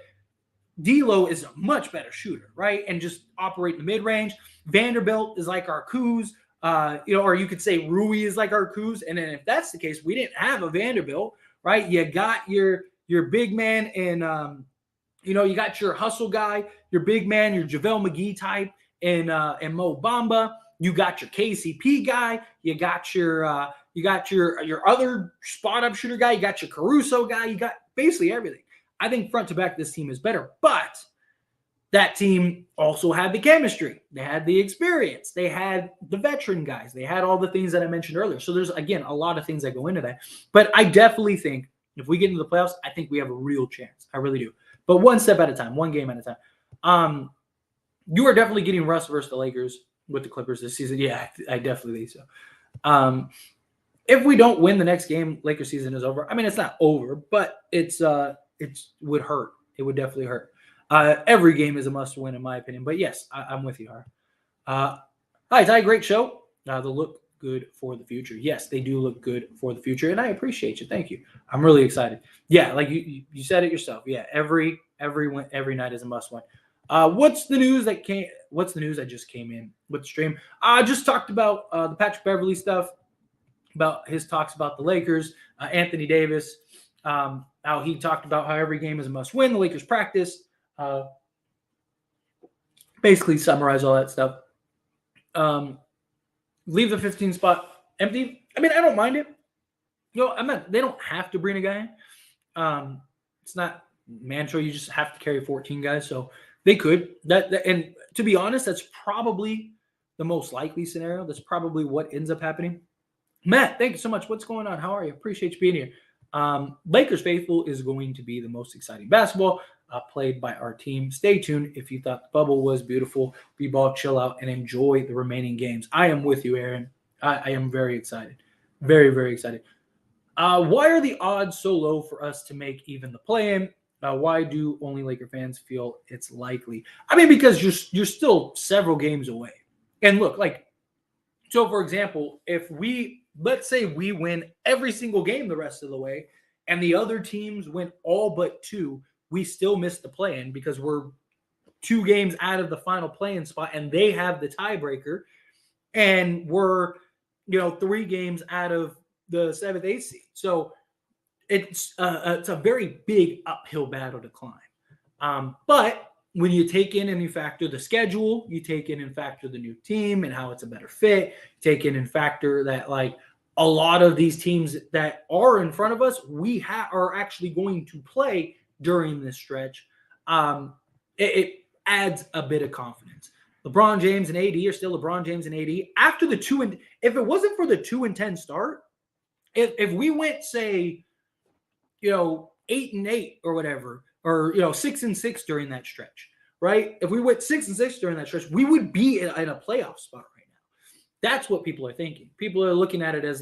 D'Lo is a much better shooter, right? And just operate in the mid-range. Vanderbilt is like our Kuz, or you could say Rui is like our Kuz. And then if that's the case, we didn't have a Vanderbilt, right? You got your big man and you got your hustle guy, your big man, your JaVale McGee type, and Mo Bamba. You got your KCP guy. You got your other spot up shooter guy. You got your Caruso guy. You got basically everything. I think front to back, this team is better, but that team also had the chemistry. They had the experience. They had the veteran guys. They had all the things that I mentioned earlier. So there's, again, a lot of things that go into that. But I definitely think if we get into the playoffs, I think we have a real chance. I really do. But one step at a time, one game at a time. You are definitely getting Russ versus the Lakers with the Clippers this season. Yeah, I definitely think so. if we don't win the next game, Lakers season is over. I mean, it's not over, but it would hurt. It would definitely hurt. Every game is a must win, in my opinion. But yes, I'm with you, Har. Hi, Ty. Great show. They look good for the future. Yes, they do look good for the future, and I appreciate you. Thank you. I'm really excited. Yeah, like you said it yourself. Yeah, every night is a must win. What's the news that came? What's the news that just came in with the stream? I just talked about the Patrick Beverley stuff, about his talks about the Lakers, Anthony Davis, how he talked about how every game is a must win. The Lakers practice. Basically summarize all that stuff. Leave the 15 spot empty. I mean, I don't mind it. They don't have to bring a guy in. It's not mandatory. You just have to carry 14 guys. So they could. And to be honest, that's probably the most likely scenario. That's probably what ends up happening. Matt, thank you so much. What's going on? How are you? Appreciate you being here. Lakers Faithful is going to be the most exciting basketball played by our team. Stay tuned. If you thought the bubble was beautiful, B-ball, chill out, and enjoy the remaining games. I am with you, Aaron. I am very excited. Very, very excited. Why are the odds so low for us to make even the play-in? Why do only Laker fans feel it's likely? I mean, because you're still several games away. And look, so for example, if let's say we win every single game the rest of the way, and the other teams win all but 2, we still miss the play-in because we're 2 games out of the final play-in spot, and they have the tiebreaker, and we're 3 games out of the 7th, 8th seed. So it's a very big uphill battle to climb. But when you take in and you factor the schedule, you take in and factor the new team and how it's a better fit, take in and factor that a lot of these teams that are in front of us, we are actually going to play during this stretch. It adds a bit of confidence. LeBron James and AD are still LeBron James and AD. After the 2 and if it wasn't for the 2-10 start, if we went, say, 8-8 or whatever, or 6-6 during that stretch, right? If we went 6-6 during that stretch, we would be in a playoff spot right now. That's what people are thinking. People are looking at it as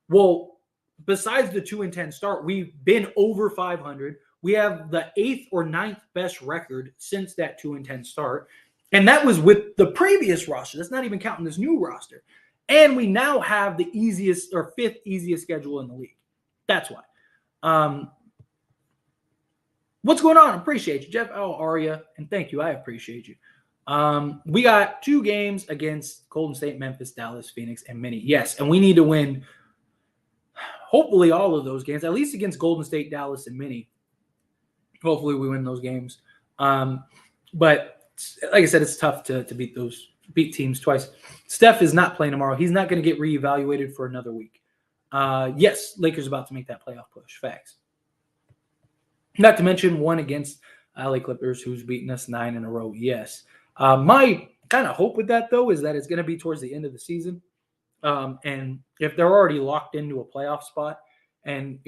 well, besides the 2-10 start, we've been over 500. We have the 8th or 9th best record since that 2-10 start. And that was with the previous roster. That's not even counting this new roster. And we now have the easiest or 5th easiest schedule in the league. That's why. What's going on? Appreciate you, Jeff. How are you? And thank you. I appreciate you. We got 2 games against Golden State, Memphis, Dallas, Phoenix, and Minnie. Yes, and we need to win hopefully all of those games, at least against Golden State, Dallas, and Minnie. Hopefully we win those games. But like I said, it's tough to beat teams twice. Steph is not playing tomorrow. He's not going to get reevaluated for another week. Yes, Lakers about to make that playoff push. Facts. Not to mention one against LA Clippers, who's beaten us 9 in a row. Yes. My kind of hope with that, though, is that it's going to be towards the end of the season. And if they're already locked into a playoff spot and,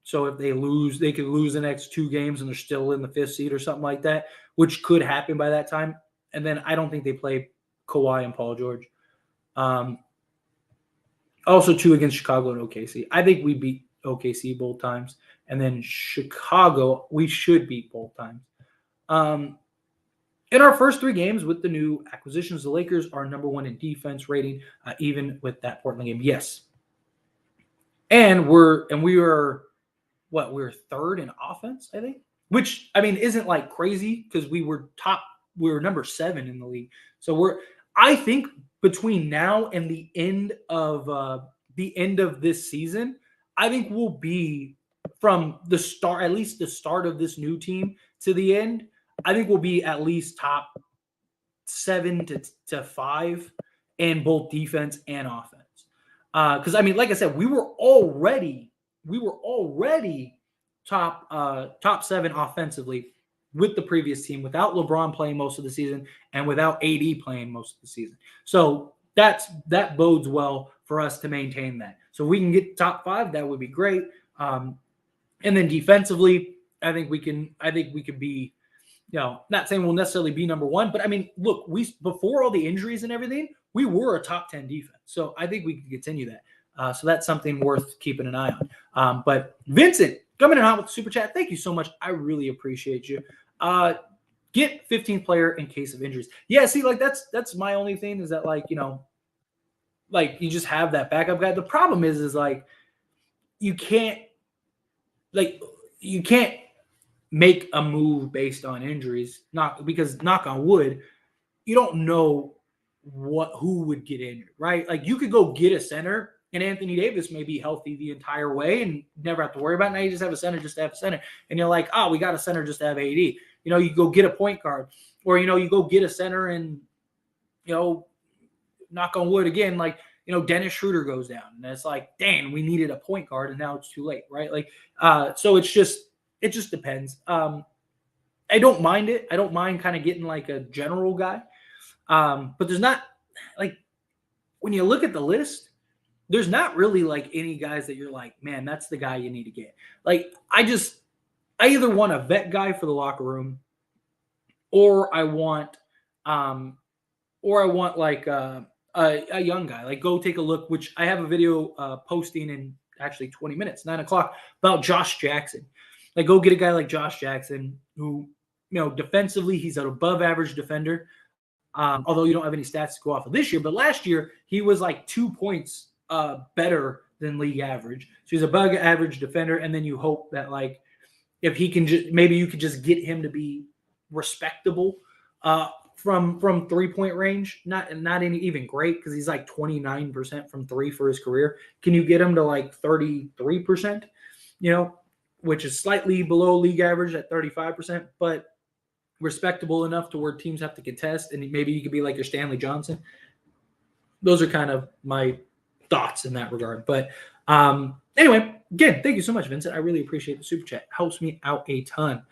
so if they lose, they could lose the next 2 games and they're still in the 5th seed or something like that, which could happen by that time. And then I don't think they play Kawhi and Paul George. Also 2 against Chicago and OKC. I think we beat OKC both times. And then Chicago, we should beat both times. In our first 3 games with the new acquisitions, the Lakers are number 1 in defense rating, even with that Portland game. Yes. And we were 3rd in offense, I think, which, I mean, isn't crazy because we were number 7 in the league. So I think between now and the end of this season, I think we'll be from the start, at least the start of this new team to the end, I think we'll be at least top 7 to 5 in both defense and offense. Because I mean, like I said, we were already top 7 offensively with the previous team, without LeBron playing most of the season and without AD playing most of the season. So that bodes well for us to maintain that. So we can get top 5, that would be great. And then defensively, I think we could be, not saying we'll necessarily be number 1, but I mean, look, before all the injuries and everything, we were a top 10 defense. So I think we can continue that. So that's something worth keeping an eye on. But Vincent, coming in hot with the super chat. Thank you so much. I really appreciate you. Get 15th player in case of injuries. Yeah, see, like that's my only thing is that, like, like you just have that backup guy. The problem is like you can't make a move based on injuries. Not because, knock on wood, you don't know who would get injured, right? Like you could go get a center and Anthony Davis may be healthy the entire way and never have to worry about it. Now you just have a center just to have a center. And you're like, oh, we got a center just to have AD. You go get a point guard, or, you go get a center and, knock on wood again, like, Dennis Schroeder goes down. And it's like, dang, we needed a point guard and now it's too late, right? Like, so it just depends. I don't mind it. I don't mind kind of getting like a general guy. But there's not, like, when you look at the list, there's not really like any guys that you're like, man, that's the guy you need to get. Like, I either want a vet guy for the locker room, or I want like a young guy. Like, go take a look, which I have a video posting in actually 20 minutes, 9 o'clock, about Josh Jackson. Like, go get a guy like Josh Jackson who, defensively, he's an above average defender. Although you don't have any stats to go off of this year, but last year he was like 2 points better than league average. So he's a above average defender, and then you hope that, like, if he can maybe you could just get him to be respectable from 3-point range. Not any even great, because he's like 29% from three for his career. Can you get him to like 33%? Which is slightly below league average at 35%, but respectable enough to where teams have to contest, and maybe you could be like your Stanley Johnson. Those are kind of my thoughts in that regard. But anyway, again, thank you so much, Vincent. I really appreciate the super chat. Helps me out a ton.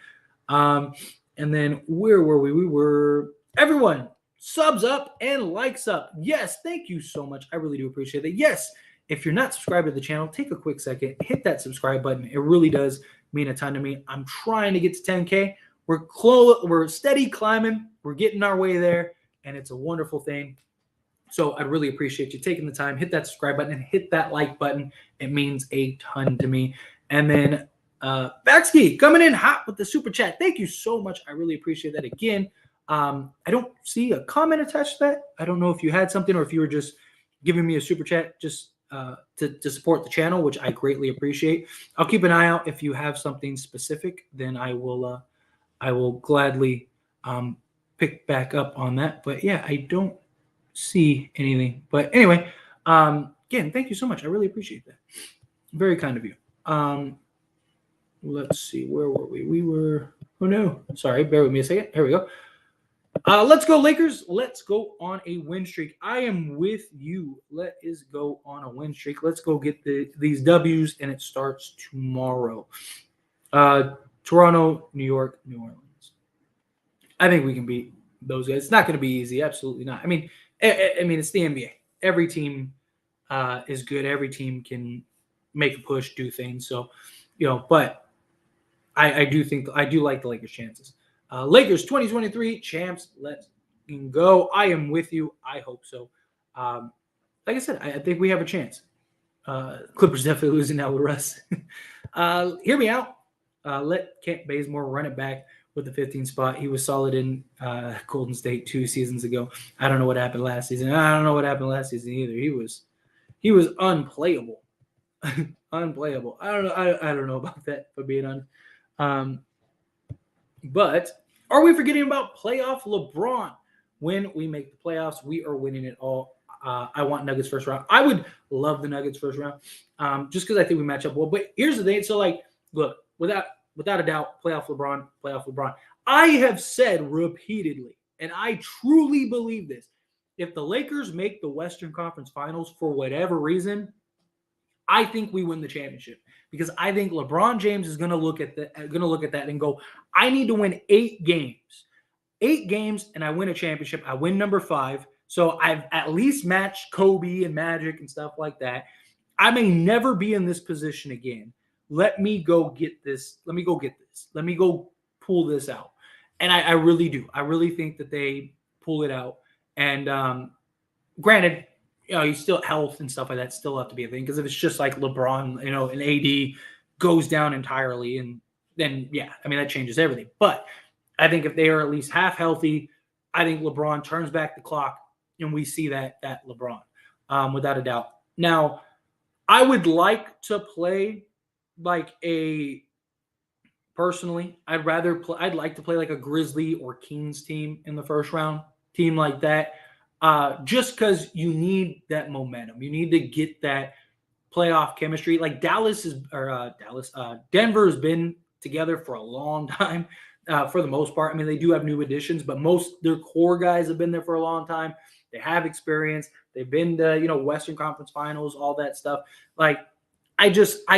And then where were we? We were, everyone, subs up and likes up. Yes, thank you so much. I really do appreciate it. Yes, if you're not subscribed to the channel, take a quick second, hit that subscribe button. It really does mean a ton to me. I'm trying to get to 10K. We're steady climbing. We're getting our way there, and it's a wonderful thing. So I'd really appreciate you taking the time, hit that subscribe button, and hit that like button. It means a ton to me. And then Baxkey coming in hot with the super chat. Thank you so much. I really appreciate that again. I don't see a comment attached to that. I don't know if you had something or if you were just giving me a super chat just to support the channel, which I greatly appreciate. I'll keep an eye out. If you have something specific, then I will gladly pick back up on that. But yeah, I don't see anything. But anyway, again, thank you so much. I really appreciate that. Very kind of you. Let's see. Where were we? We were, oh no, sorry. Bear with me a second. Here we go. Let's go, Lakers. Let's go on a win streak. I am with you. Let us go on a win streak. Let's go get these W's, and it starts tomorrow. Toronto, New York, New Orleans. I think we can beat those guys. It's not going to be easy. Absolutely not. I mean, it's the NBA. Every team is good. Every team can make a push, do things. So, but I do like the Lakers' chances. Lakers 2023 champs. Let's go. I am with you. I hope so. Like I said, I think we have a chance. Clippers definitely losing now with Russ. Hear me out. Let Kent Bazemore run it back with the 15th spot. He was solid in Golden State 2 seasons ago. I don't know what happened last season. I don't know what happened last season either. He was unplayable. Unplayable. I don't know about that, for being honest. But are we forgetting about playoff LeBron? When we make the playoffs, we are winning it all. I want Nuggets first round. I would love the Nuggets first round, just because I think we match up well. But here's the thing. So, like, look, without a doubt, playoff LeBron. I have said repeatedly, and I truly believe this, if the Lakers make the Western Conference Finals for whatever reason, I think we win the championship, because I think LeBron James is going to look at that and go, I need to win 8 games, and I win a championship. I win number 5. So I've at least matched Kobe and Magic and stuff like that. I may never be in this position again. Let me go get this. Let me go pull this out. And I really do. I really think that they pull it out. And granted, you still health and stuff like that still have to be a thing. Because if it's just like LeBron, and AD goes down entirely, and then that changes everything. But I think if they are at least half healthy, I think LeBron turns back the clock, and we see that LeBron, without a doubt. Now, I would like to play like personally, I'd like to play like a Grizzly or Kings team in the first round, team like that, just because you need that momentum. You need to get that playoff chemistry. Like Denver has been together for a long time, for the most part. I mean, they do have new additions, but most their core guys have been there for a long time. They have experience. They've been to, Western Conference Finals, all that stuff. Like, I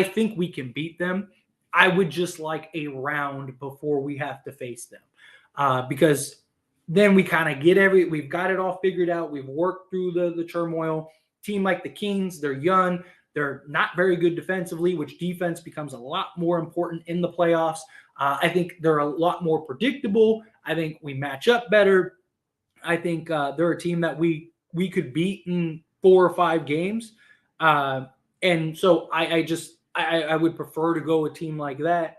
think we can beat them. I would just like a round before we have to face them, because then we kind of we've got it all figured out. We've worked through the turmoil. Team like the Kings, they're young. They're not very good defensively, which defense becomes a lot more important in the playoffs. I think they're a lot more predictable. I think we match up better. I think they're a team that we could beat in 4 or 5 games. And so I would prefer to go a team like that,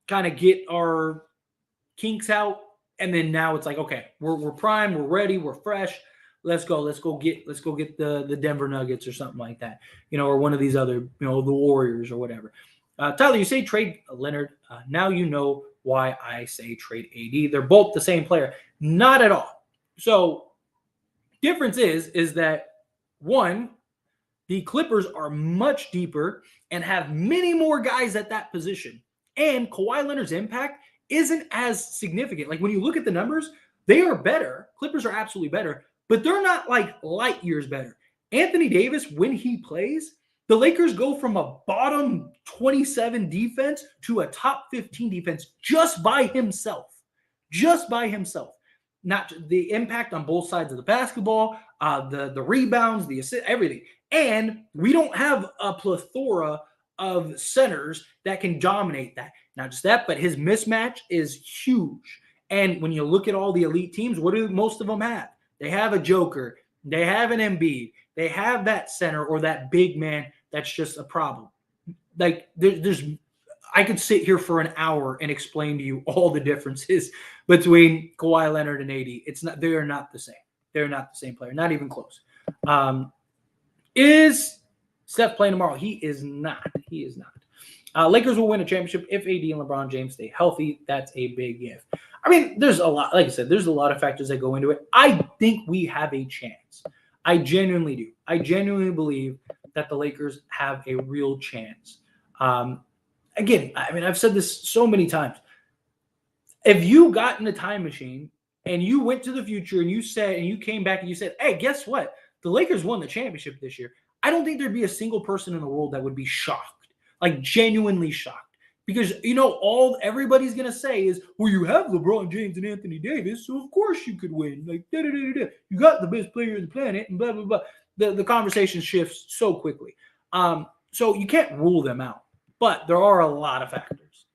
kind of get our kinks out, and then now it's like, okay, we're primed, we're ready, we're fresh. Let's go get the Denver Nuggets or something like that, or one of these other, the Warriors or whatever. Tyler, you say trade Leonard. Now you know why I say trade AD. They're both the same player. Not at all. So difference is that, one, the Clippers are much deeper and have many more guys at that position. And Kawhi Leonard's impact isn't as significant. Like when you look at the numbers, they are better. Clippers are absolutely better, but they're not like light years better. Anthony Davis, when he plays, the Lakers go from a bottom 27 defense to a top 15 defense just by himself. Just by himself. Not the impact on both sides of the basketball, the rebounds, the assist, everything. And we don't have a plethora of centers that can dominate that. Not just that, but his mismatch is huge. And when you look at all the elite teams, what do most of them have? They have a Joker. They have an Embiid. They have that center or that big man that's just a problem. Like I could sit here for an hour and explain to you all the differences between Kawhi Leonard and AD. They are not the same. They're not the same player. Not even close. Is Steph playing tomorrow? He is not. He is not. Lakers will win a championship if AD and LeBron James stay healthy. That's a big if. I mean, there's a lot. Like I said, there's a lot of factors that go into it. I think we have a chance. I genuinely do. I genuinely believe that the Lakers have a real chance. Again, I mean, I've said this so many times. If you got in a time machine and you went to the future and you came back and you said, hey, guess what? The Lakers won the championship this year. I don't think there'd be a single person in the world that would be shocked, like genuinely shocked. Because, all everybody's going to say is, well, you have LeBron James and Anthony Davis, so of course you could win. Like, da-da-da-da-da. You got the best player on the planet, and blah, blah, blah. The conversation shifts so quickly. So you can't rule them out. But there are a lot of factors.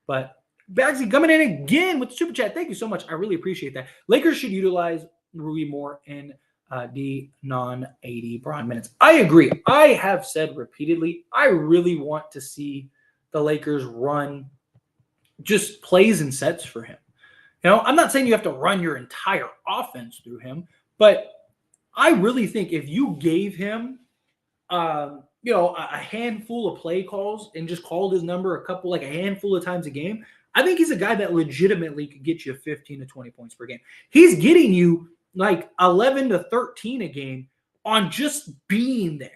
But Bagsy coming in again with the super chat. Thank you so much. I really appreciate that. Lakers should utilize Rui more in the non-AD Bron minutes. I agree. I have said repeatedly, I really want to see the Lakers run just plays and sets for him. I'm not saying you have to run your entire offense through him, but I really think if you gave him a handful of play calls and just called his number a handful of times a game, I think he's a guy that legitimately could get you 15 to 20 points per game. He's getting you like 11 to 13 a game on just being there,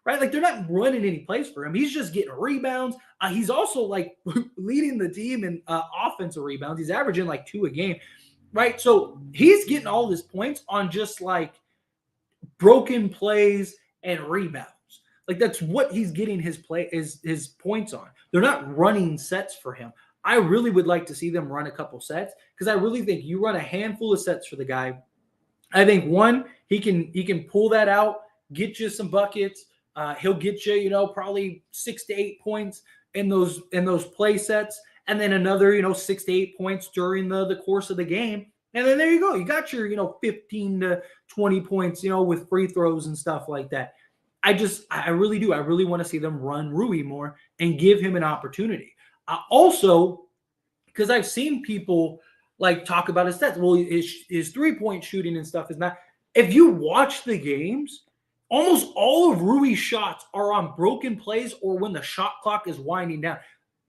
right? Like they're not running any plays for him. He's just getting rebounds. He's also like leading the team in offensive rebounds. He's averaging like 2 a game, right? So he's getting all his points on just like broken plays and rebounds. Like that's what he's getting his points on. They're not running sets for him. I really would like to see them run a couple sets because I really think you run a handful of sets for the guy. I think one, he can pull that out, get you some buckets. He'll get you, probably 6 to 8 points in those play sets, and then another, 6 to 8 points during the course of the game. And then there you go. You got your, 15 to 20 points, with free throws and stuff like that. I really do. I really want to see them run Rui more and give him an opportunity. Also, because I've seen people like talk about his stats. Well, his 3-point shooting and stuff is not. If you watch the games, almost all of Rui's shots are on broken plays or when the shot clock is winding down.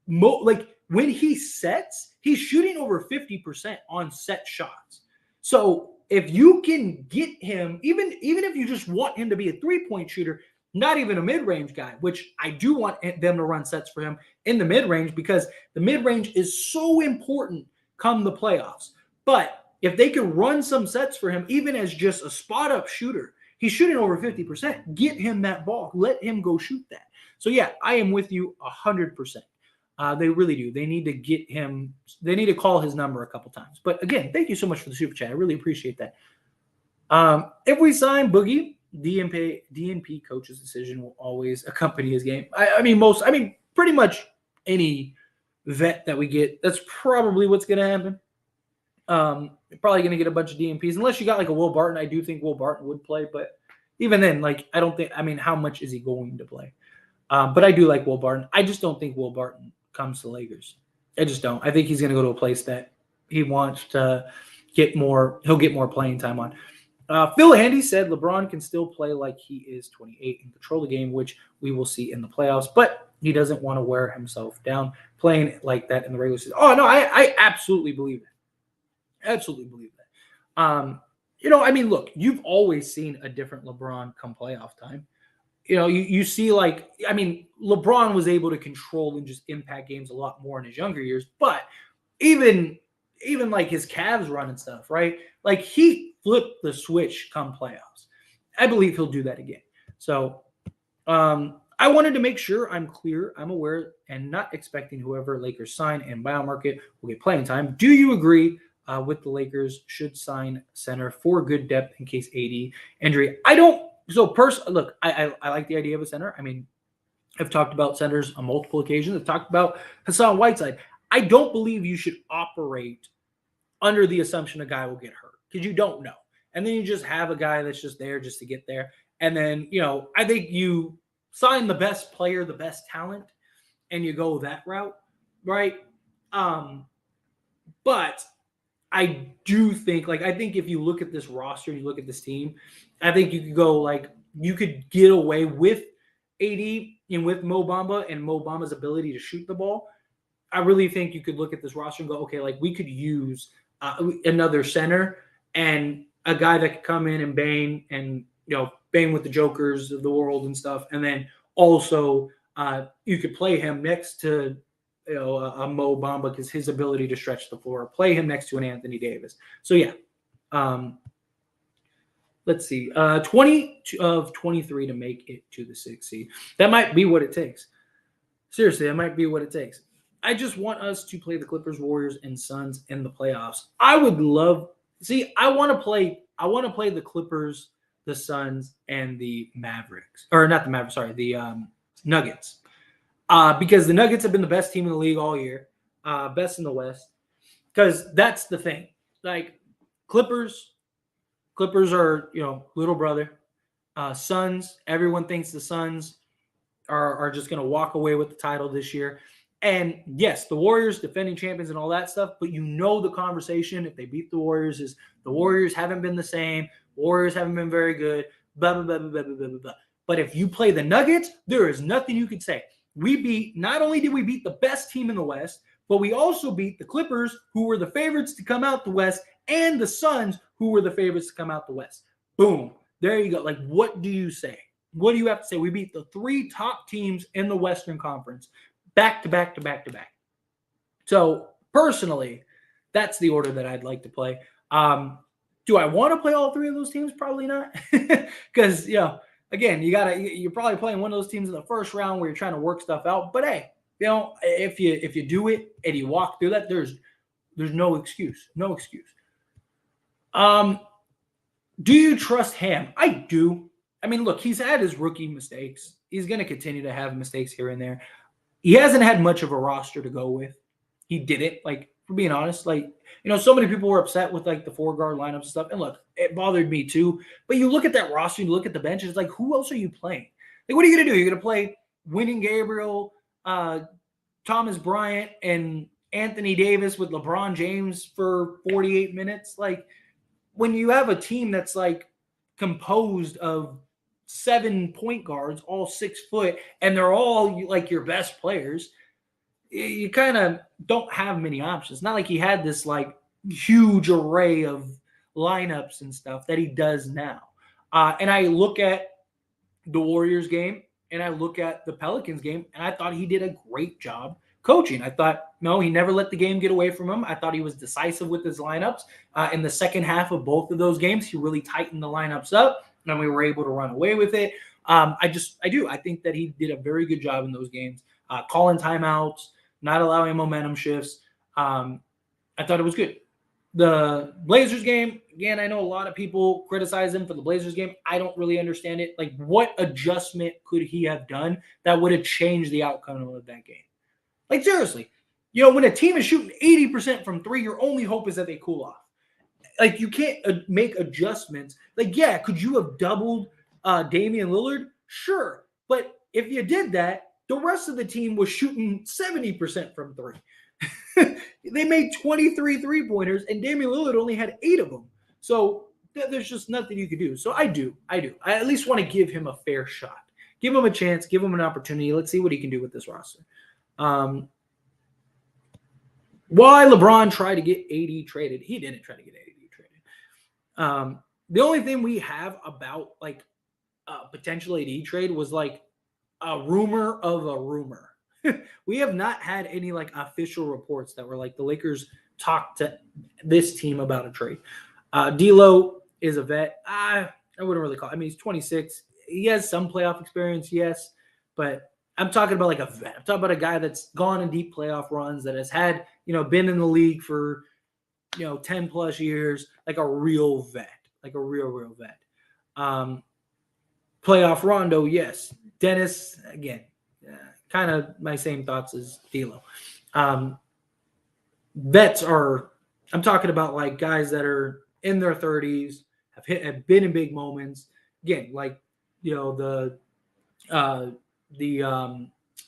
Like when he sets, he's shooting over 50% on set shots. So if you can get him, even if you just want him to be a 3-point shooter, not even a mid-range guy, which I do want them to run sets for him in the mid-range because the mid-range is so important come the playoffs. But if they can run some sets for him, even as just a spot-up shooter, he's shooting over 50%. Get him that ball. Let him go shoot that. So, yeah, I am with you 100%. They really do. They need to get him. They need to call his number a couple times. But, again, thank you so much for the super chat. I really appreciate that. If we sign Boogie, DNP coach's decision will always accompany his game. Pretty much any vet that we get, that's probably what's going to happen. You're probably going to get a bunch of DNPs, unless you got like a Will Barton. I do think Will Barton would play, but even then, I don't think, how much is he going to play? But I do like Will Barton. I just don't think Will Barton comes to Lakers. I just don't. I think he's going to go to a place that he wants to get more. He'll get more playing time on. Phil Handy said LeBron can still play like he is 28 and control the game, which we will see in the playoffs, but he doesn't want to wear himself down playing like that in the regular season. Oh, no, I absolutely believe that. Absolutely believe that. Look, you've always seen a different LeBron come playoff time. You see LeBron was able to control and just impact games a lot more in his younger years, but even like his Cavs run and stuff, right? Like he flipped the switch come playoffs. I believe he'll do that again. So I wanted to make sure I'm clear, I'm aware, and not expecting whoever Lakers sign and buyout market will get playing time. Do you agree with the Lakers should sign center for good depth in case AD injury? I don't. So look, I like the idea of a center. I've talked about centers on multiple occasions. I've talked about Hassan Whiteside. I don't believe you should operate under the assumption a guy will get hurt because you don't know. And then you just have a guy that's just there just to get there. And then, I think you sign the best player, the best talent, and you go that route, right? But I do think, I think if you look at this roster, you look at this team, I think you could go, you could get away with AD and with Mo Bamba and Mo Bamba's ability to shoot the ball. I really think you could look at this roster and go, okay, we could use another center and a guy that could come in and bang and, bang with the jokers of the world and stuff. And then also you could play him next to, a Mo Bamba because his ability to stretch the floor, play him next to an Anthony Davis. So, yeah. Let's see. 20 of 23 to make it to the 6th seed. That might be what it takes. Seriously, that might be what it takes. I just want us to play the Clippers, Warriors, and Suns in the playoffs. I would love – see, I want to play the Clippers, the Suns, and the Mavericks. Or not the Mavericks, sorry, the Nuggets. Because the Nuggets have been the best team in the league all year, best in the West. Because that's the thing. Clippers are, little brother. Suns, everyone thinks the Suns are just going to walk away with the title this year. And yes, the Warriors, defending champions and all that stuff, but the conversation, if they beat the Warriors, is the Warriors haven't been the same. Warriors haven't been very good, blah, blah, blah, blah, blah, blah, blah. But if you play the Nuggets, there is nothing you could say. Not only did we beat the best team in the West, but we also beat the Clippers, who were the favorites to come out the West, and the Suns, who were the favorites to come out the West. Boom. There you go. What do you say? What do you have to say? We beat the 3 top teams in the Western Conference back to back to back to back. So, personally, that's the order that I'd like to play. Do I want to play all 3 of those teams? Probably not. Because, again, you're probably playing one of those teams in the first round where you're trying to work stuff out. But hey, if you do it and you walk through that, there's no excuse. No excuse. Do you trust Ham? I do. Look, he's had his rookie mistakes. He's going to continue to have mistakes here and there. He hasn't had much of a roster to go with. He did it for being honest. Like, so many people were upset with like the 4 guard lineups and stuff. And look, it bothered me too. But you look at that roster, you look at the bench, it's like, who else are you playing? Like, what are you gonna do? You're gonna play Winning Gabriel, Thomas Bryant, and Anthony Davis with LeBron James for 48 minutes? Like, when you have a team that's like composed of 7 point guards, all 6 foot, and they're all like your best players, you kind of don't have many options. Not like he had this like huge array of lineups and stuff that he does now. And I look at the Warriors game and I look at the Pelicans game, and I thought he did a great job coaching. I thought, no, he never let the game get away from him. I thought he was decisive with his lineups. In the second half of both of those games, he really tightened the lineups up, and we were able to run away with it. I think that he did a very good job in those games, calling timeouts, not allowing momentum shifts. I thought it was good. The Blazers game, again, I know a lot of people criticize him for the Blazers game. I don't really understand it. Like, what adjustment could he have done that would have changed the outcome of that game? Like, seriously, when a team is shooting 80% from 3, your only hope is that they cool off. Like, you can't make adjustments. Like, yeah, could you have doubled Damian Lillard? Sure. But if you did that, the rest of the team was shooting 70% from 3. They made 23 3-pointers, and Damian Lillard only had 8 of them. So there's just nothing you could do. So I do. I at least want to give him a fair shot. Give him a chance. Give him an opportunity. Let's see what he can do with this roster. Why LeBron tried to get AD traded? He didn't try to get AD traded. The only thing we have about like potential AD trade was like a rumor of a rumor. We have not had any like official reports that were like the Lakers talked to this team about a trade. D'Lo is a vet. I wouldn't really call. I mean, he's 26. He has some playoff experience, yes, but I'm talking about like a vet. I'm talking about a guy that's gone in deep playoff runs, that has had, been in the league for, 10 plus years, like a real vet, like a real vet. Playoff Rondo, yes. Dennis, again, kind of my same thoughts as D'Lo. Vets are, I'm talking about like guys that are in their 30s, have been in big moments. Again, like,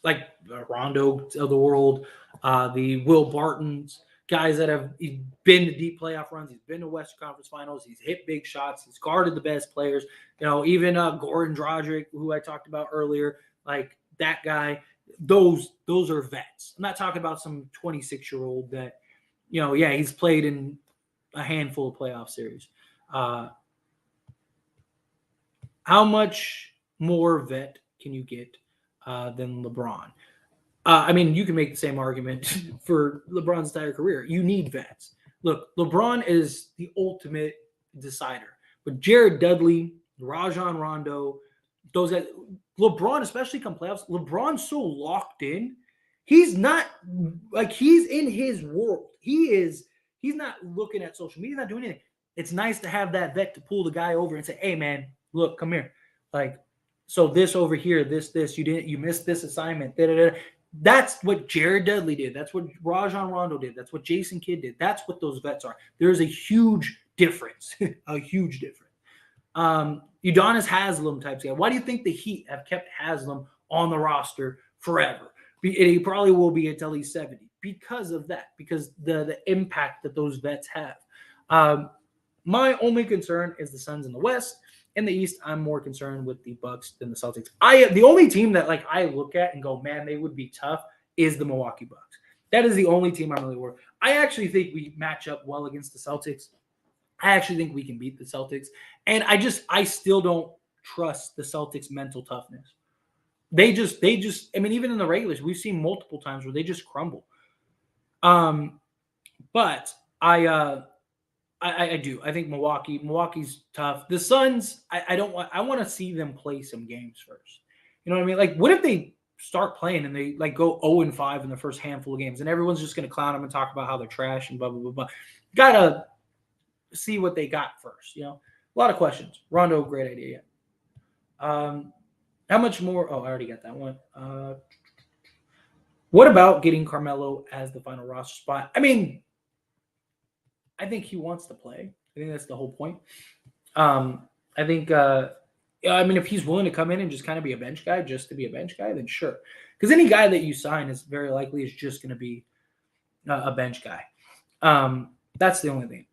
like Rondo of the world, the Will Bartons, guys that have been to deep playoff runs. He's been to Western Conference Finals. He's hit big shots. He's guarded the best players. Even Goran Dragic, who I talked about earlier, like that guy. Those are vets. I'm not talking about some 26-year-old that, he's played in a handful of playoff series. How much more vet can you get than LeBron? I mean, you can make the same argument for LeBron's entire career. You need vets. Look, LeBron is the ultimate decider. But Jared Dudley, Rajon Rondo, those guys, LeBron, especially come playoffs, LeBron's so locked in. He's not like, he's in his world. He's not looking at social media, he's not doing anything. It's nice to have that vet to pull the guy over and say, hey man, look, come here. Like, so this over here, this, you missed this assignment. Da-da-da. That's what Jared Dudley did. That's what Rajon Rondo did. That's what Jason Kidd did. That's what those vets are. There's a huge difference, a huge difference. Udonis Haslem type guy. Why do you think the Heat have kept Haslem on the roster forever? He probably will be until he's 70 because of that, because the impact that those vets have. My only concern is the Suns in the West. In the East, I'm more concerned with the Bucks than the Celtics. The only team that like I look at and go, man, they would be tough is the Milwaukee Bucks. That is the only team I'm really worried. I actually think we match up well against the Celtics. I actually think we can beat the Celtics. And I still don't trust the Celtics' mental toughness. They just, I mean, even in the regulars, we've seen multiple times where they just crumble. But I do. I think Milwaukee's tough. The Suns, I want to see them play some games first. You know what I mean? Like, what if they start playing and they like go 0-5 in the first handful of games and everyone's just going to clown them and talk about how they're trash and blah, blah, blah, blah. Gotta see what they got first, A lot of questions. Rondo, great idea. How much more? Oh, I already got that one. What about getting Carmelo as the final roster spot? I mean, I think he wants to play. I think that's the whole point. I think, I mean, if he's willing to come in and just kind of be a bench guy, just to be a bench guy, then sure. Because any guy that you sign is very likely is just going to be a bench guy. That's the only thing.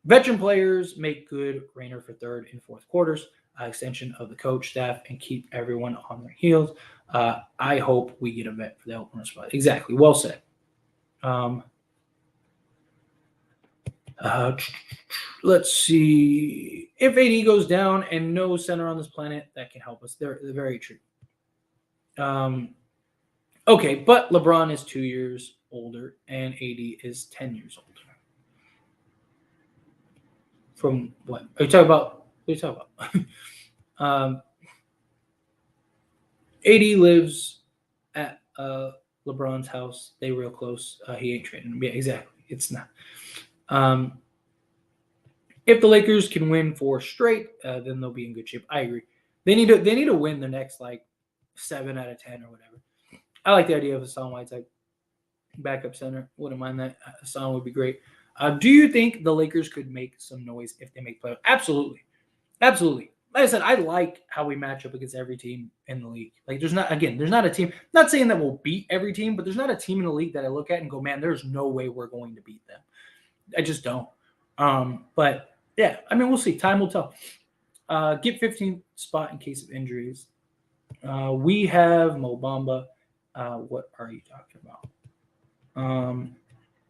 Veteran players make good Rainer for third and fourth quarters, extension of the coach staff, and keep everyone on their heels. I hope we get a vet for the opener spot. Exactly. Well said. Let's see. If AD goes down and no center on this planet, that can help us. They're very true. Okay, but LeBron is 2 years older and AD is 10 years older. From what? Are you talking about? What are you talking about? AD lives at LeBron's house. They real close. He ain't trading him. Yeah, exactly. It's not. If the Lakers can win 4 straight, then they'll be in good shape. I agree. They need to win the next like 7 out of 10 or whatever. I like the idea of Hassan Whiteside backup center. Wouldn't mind that. Hassan would be great. Do you think the Lakers could make some noise if they make playoffs? Absolutely. Absolutely. Like I said, I like how we match up against every team in the league. Like there's not a team, not saying that we'll beat every team, but there's not a team in the league that I look at and go, man, there's no way we're going to beat them. I just don't. But yeah, I mean, we'll see. Time will tell. Get 15th spot in case of injuries. We have Mo Bamba. What are you talking about?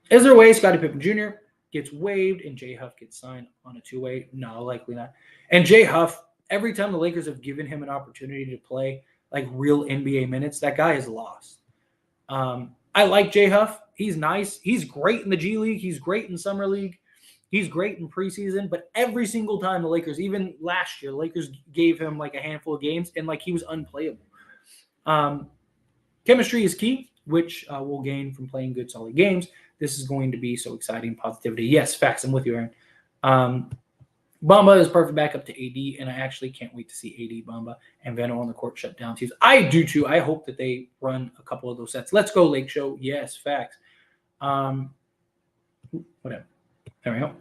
Is there a way Scottie Pippen Jr. gets waived and Jay Huff gets signed on a 2-way? No, likely not. And Jay Huff, every time the Lakers have given him an opportunity to play like real NBA minutes, that guy is lost. I like Jay Huff. He's nice. He's great in the G League. He's great in Summer League. He's great in preseason. But every single time the Lakers, even last year, the Lakers gave him like a handful of games and like he was unplayable. Chemistry is key, which we'll gain from playing good, solid games. This is going to be so exciting. Positivity. Yes, facts. I'm with you, Aaron. Bamba is perfect backup to AD, and I actually can't wait to see AD, Bamba, and Vano on the court shut down teams. I do too. I hope that they run a couple of those sets. Let's go, Lake Show. Yes, facts. Whatever. There we go.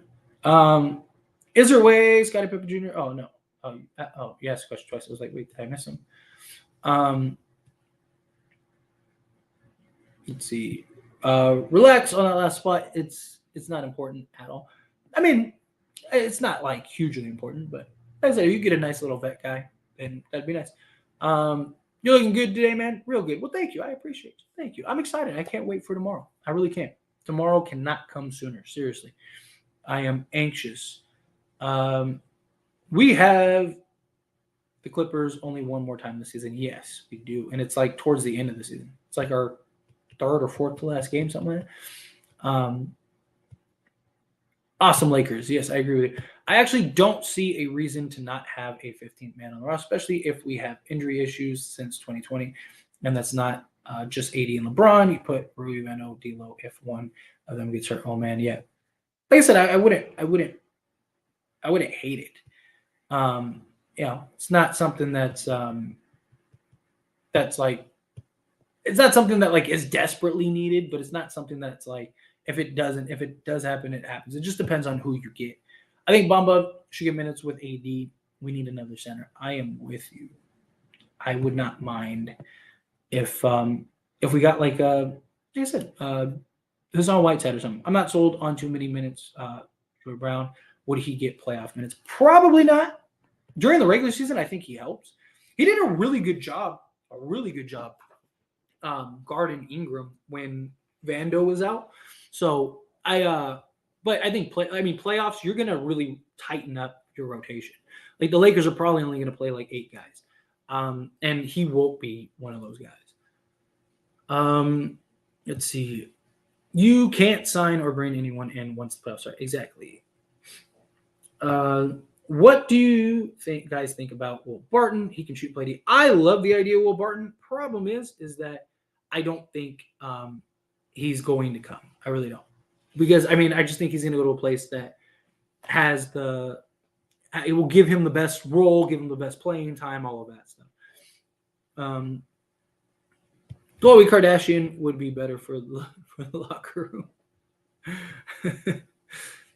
Is there a way Scottie Pippen Jr.? Oh, no. Oh, yes, question twice. I was like, wait, did I miss him? Let's see. Relax on that last spot. It's not important at all. I mean, it's not like hugely important, but like I said, if you get a nice little vet guy, then that'd be nice. You're looking good today, man. Real good. Well, thank you. I appreciate you. Thank you. I'm excited. I can't wait for tomorrow. I really can't. Tomorrow cannot come sooner. Seriously. I am anxious. We have the Clippers only one more time this season. Yes, we do. And it's like towards the end of the season. It's like our third or fourth to last game, something like that. Awesome Lakers. Yes, I agree with you. I actually don't see a reason to not have a 15th man on the roster, especially if we have injury issues since 2020. And that's not just AD and LeBron. You put Rui, Vano, D'Lo, if one of them gets hurt. Oh man, yeah. Like I said, I wouldn't hate it. It's not something that's like, it's not something that like is desperately needed, but it's not something that's like, if it does happen, it happens. It just depends on who you get. I think Bamba should get minutes with AD. We need another center. I am with you. I would not mind if we got like I said, Hassan Whiteside or something. I'm not sold on too many minutes. Joe Brown, would he get playoff minutes? Probably not. During the regular season, I think he helps. He did a really good job guarding Ingram when Vando was out. So but I think playoffs, you're gonna really tighten up your rotation. Like the Lakers are probably only gonna play like 8 guys, and he won't be one of those guys. Let's see. You can't sign or bring anyone in once the playoffs start. Exactly. What do you guys think about Will Barton? He can shoot play D. I love the idea of Will Barton. Problem is that I don't think he's going to come. I really don't. Because, I mean, I just think he's going to go to a place that has it will give him the best role, give him the best playing time, all of that stuff. Khloe Kardashian would be better for the locker room.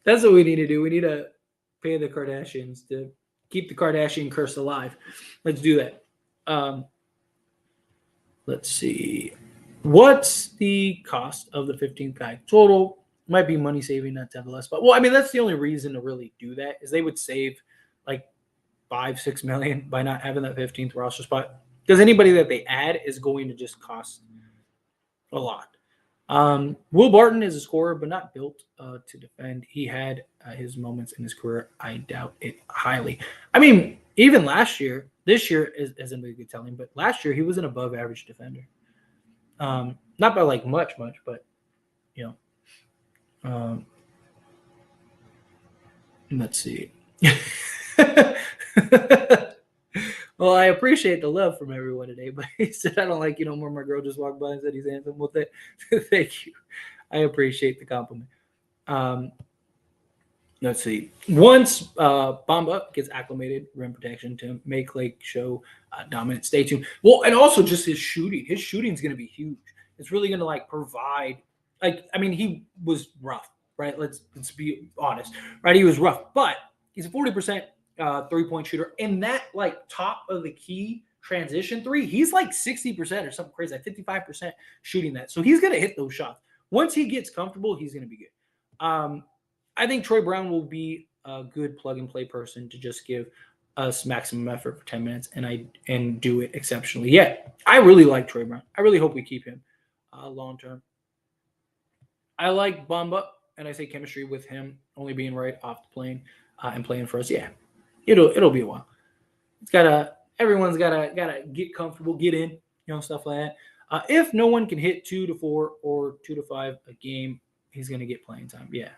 That's what we need to do. We need to pay the Kardashians to keep the Kardashian curse alive. Let's do that. Let's see. What's the cost of the 15th guy total? Might be money saving, not to have less. But well, I mean, that's the only reason to really do that is they would save like 5-6 million by not having that 15th roster spot. Because anybody that they add is going to just cost a lot. Will Barton is a scorer, but not built to defend. He had his moments in his career. I doubt it highly. I mean, even last year, this year isn't really good telling, but last year he was an above average defender. Not by like much, but you know. Let's see. Well, I appreciate the love from everyone today, but he said I don't like you no more. My girl just walked by and said he's handsome. Well, thank you. I appreciate the compliment. Let's see. Once Bamba gets acclimated, rim protection to make Lake show dominant. Stay tuned. Well, and also just his shooting. His shooting's going to be huge. It's really going to like provide. Like, I mean, he was rough, right? Let's be honest, right? He was rough, but he's a 40% 3-point shooter. And that like top of the key transition three, he's like 60% or something crazy, like 55% shooting that. So he's going to hit those shots. Once he gets comfortable, he's going to be good. I think Troy Brown will be a good plug-and-play person to just give us maximum effort for 10 minutes and do it exceptionally. Yeah, I really like Troy Brown. I really hope we keep him long-term. I like Bamba, and I say chemistry with him only being right off the plane and playing for us. Yeah, it'll be a while. Everyone's gotta get comfortable, get in, stuff like that. If no one can hit 2 to 4 or 2 to 5 a game, he's gonna get playing time. Yeah.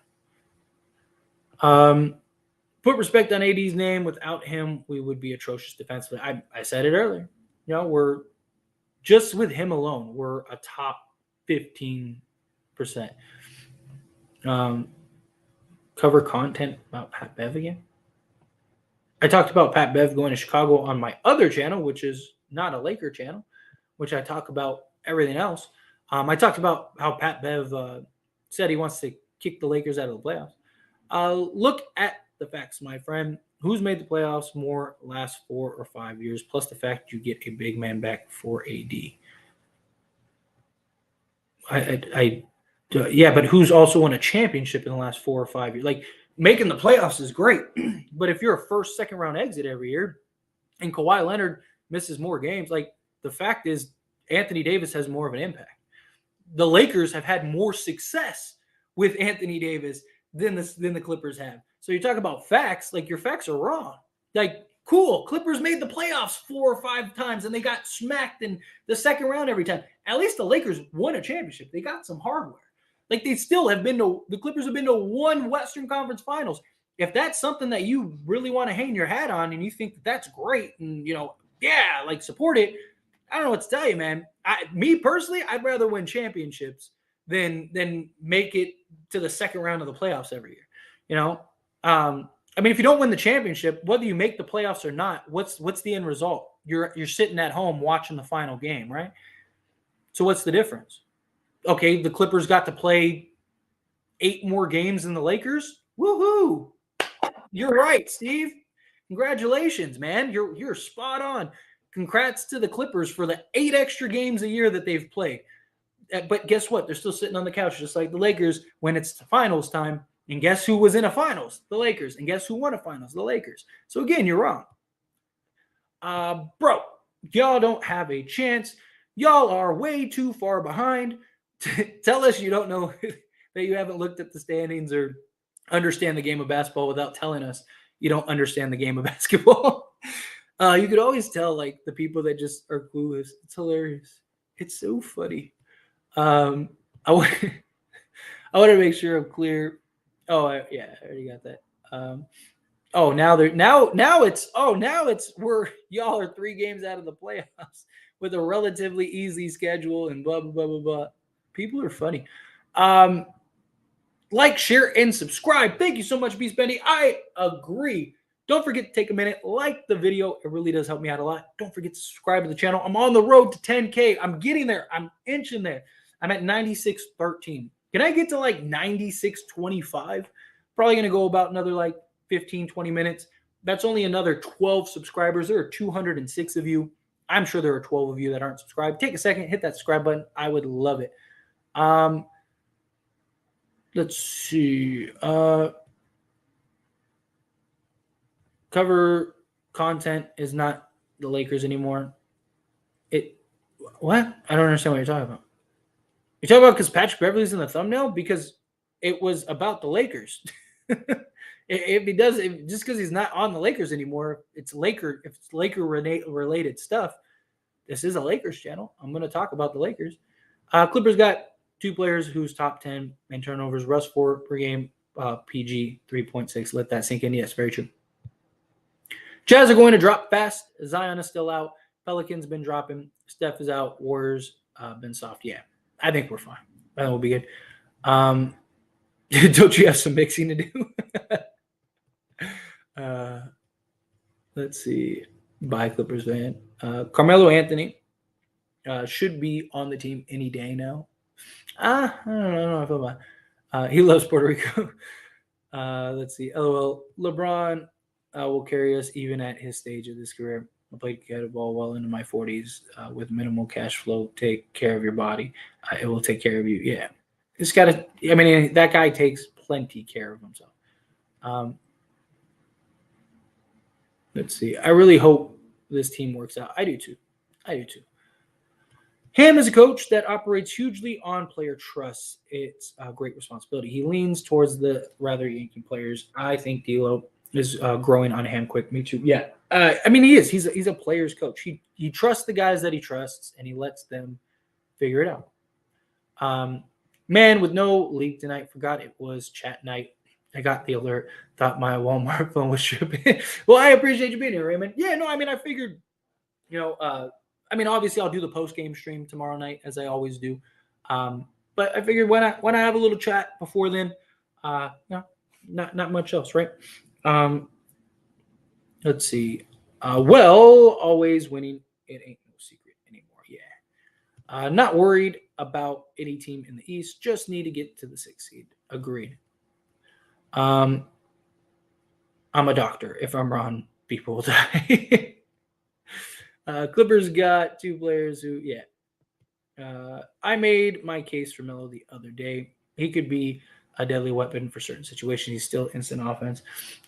Put respect on AD's name. Without him, we would be atrocious defensively. I said it earlier. We're just with him alone, we're a top 15%. Cover content about Pat Bev again. I talked about Pat Bev going to Chicago on my other channel, which is not a Laker channel, which I talk about everything else. I talked about how Pat Bev said he wants to kick the Lakers out of the playoffs. Look at the facts, my friend. Who's made the playoffs more last 4 or 5 years, plus the fact you get a big man back for AD. Yeah, but who's also won a championship in the last 4 or 5 years? Like, making the playoffs is great, but if you're a first, second round exit every year and Kawhi Leonard misses more games, like the fact is Anthony Davis has more of an impact. The Lakers have had more success with Anthony Davis than the Clippers have. So you talk about facts, like your facts are wrong. Like, cool, Clippers made the playoffs 4 or 5 times and they got smacked in the second round every time. At least the Lakers won a championship. They got some hardware. Like, the Clippers have been to 1 Western Conference Finals. If that's something that you really want to hang your hat on and you think that's great and, like support it, I don't know what to tell you, man. Me personally, I'd rather win championships than make it to the second round of the playoffs every year. I mean, if you don't win the championship, whether you make the playoffs or not, what's the end result? You're sitting at home watching the final game, right? So what's the difference? Okay, the Clippers got to play 8 more games than the Lakers. Woohoo! You're right, Steve. Congratulations, man. You're spot on. Congrats to the Clippers for the 8 extra games a year that they've played. But guess what? They're still sitting on the couch just like the Lakers when it's the finals time. And guess who was in a finals? The Lakers. And guess who won a finals? The Lakers. So again, you're wrong. Bro, y'all don't have a chance. Y'all are way too far behind. Tell us you don't know that you haven't looked at the standings or understand the game of basketball without telling us you don't understand the game of basketball. You could always tell, like, the people that just are clueless. It's hilarious. It's so funny. I want to make sure I'm clear. I already got that. Now it's where y'all are 3 games out of the playoffs with a relatively easy schedule and blah blah blah blah blah. People are funny. Like, share, and subscribe. Thank you so much, Beast Bendy. I agree. Don't forget to take a minute, like the video. It really does help me out a lot. Don't forget to subscribe to the channel. I'm on the road to 10K. I'm getting there. I'm inching there. I'm at 9613. Can I get to like 9625 Probably going to go about another like 15, 20 minutes. That's only another 12 subscribers. There are 206 of you. I'm sure there are 12 of you that aren't subscribed. Take a second, hit that subscribe button. I would love it. Let's see. Cover content is not the Lakers anymore. What? I don't understand what you're talking about. You're talking about because Patrick Beverley's in the thumbnail? Because it was about the Lakers. If he does, just because he's not on the Lakers anymore, if it's Laker related stuff, this is a Lakers channel. I'm going to talk about the Lakers. Clippers got 2 players whose top 10 in turnovers, Russ 4 per game, PG 3.6. Let that sink in. Yes, very true. Jazz are going to drop fast. Zion is still out. Pelicans been dropping. Steph is out. Warriors been soft. Yeah, I think we're fine. I think we'll be good. Don't you have some mixing to do? Let's see. Bye, Clippers fan. Carmelo Anthony should be on the team any day now. I don't know how I feel about it. He loves Puerto Rico. Let's see. LOL. LeBron will carry us even at his stage of his career. I played ball well into my 40s with minimal cash flow. Take care of your body. It will take care of you. Yeah. It's got to, I mean, that guy takes plenty care of himself. Let's see. I really hope this team works out. I do too. Ham is a coach that operates hugely on player trust. It's a great responsibility. He leans towards the rather yanking players. I think D'Lo is growing on Ham quick. Me too. Yeah. I mean, he is. He's a player's coach. He trusts the guys that he trusts, and he lets them figure it out. Man with no leak tonight. Forgot it was chat night. I got the alert. Thought my Walmart phone was tripping. Well, I appreciate you being here, Raymond. Yeah, no, I mean, I figured, I mean, obviously, I'll do the post-game stream tomorrow night, as I always do. But I figured when I have a little chat before then, no, not much else, right? Let's see. Always winning. It ain't no secret anymore. Yeah. Not worried about any team in the East. Just need to get to the 6th seed. Agreed. I'm a doctor. If I'm wrong, people will die. Clippers got 2 players who, I made my case for Melo the other day. He could be a deadly weapon for certain situations. He's still instant offense.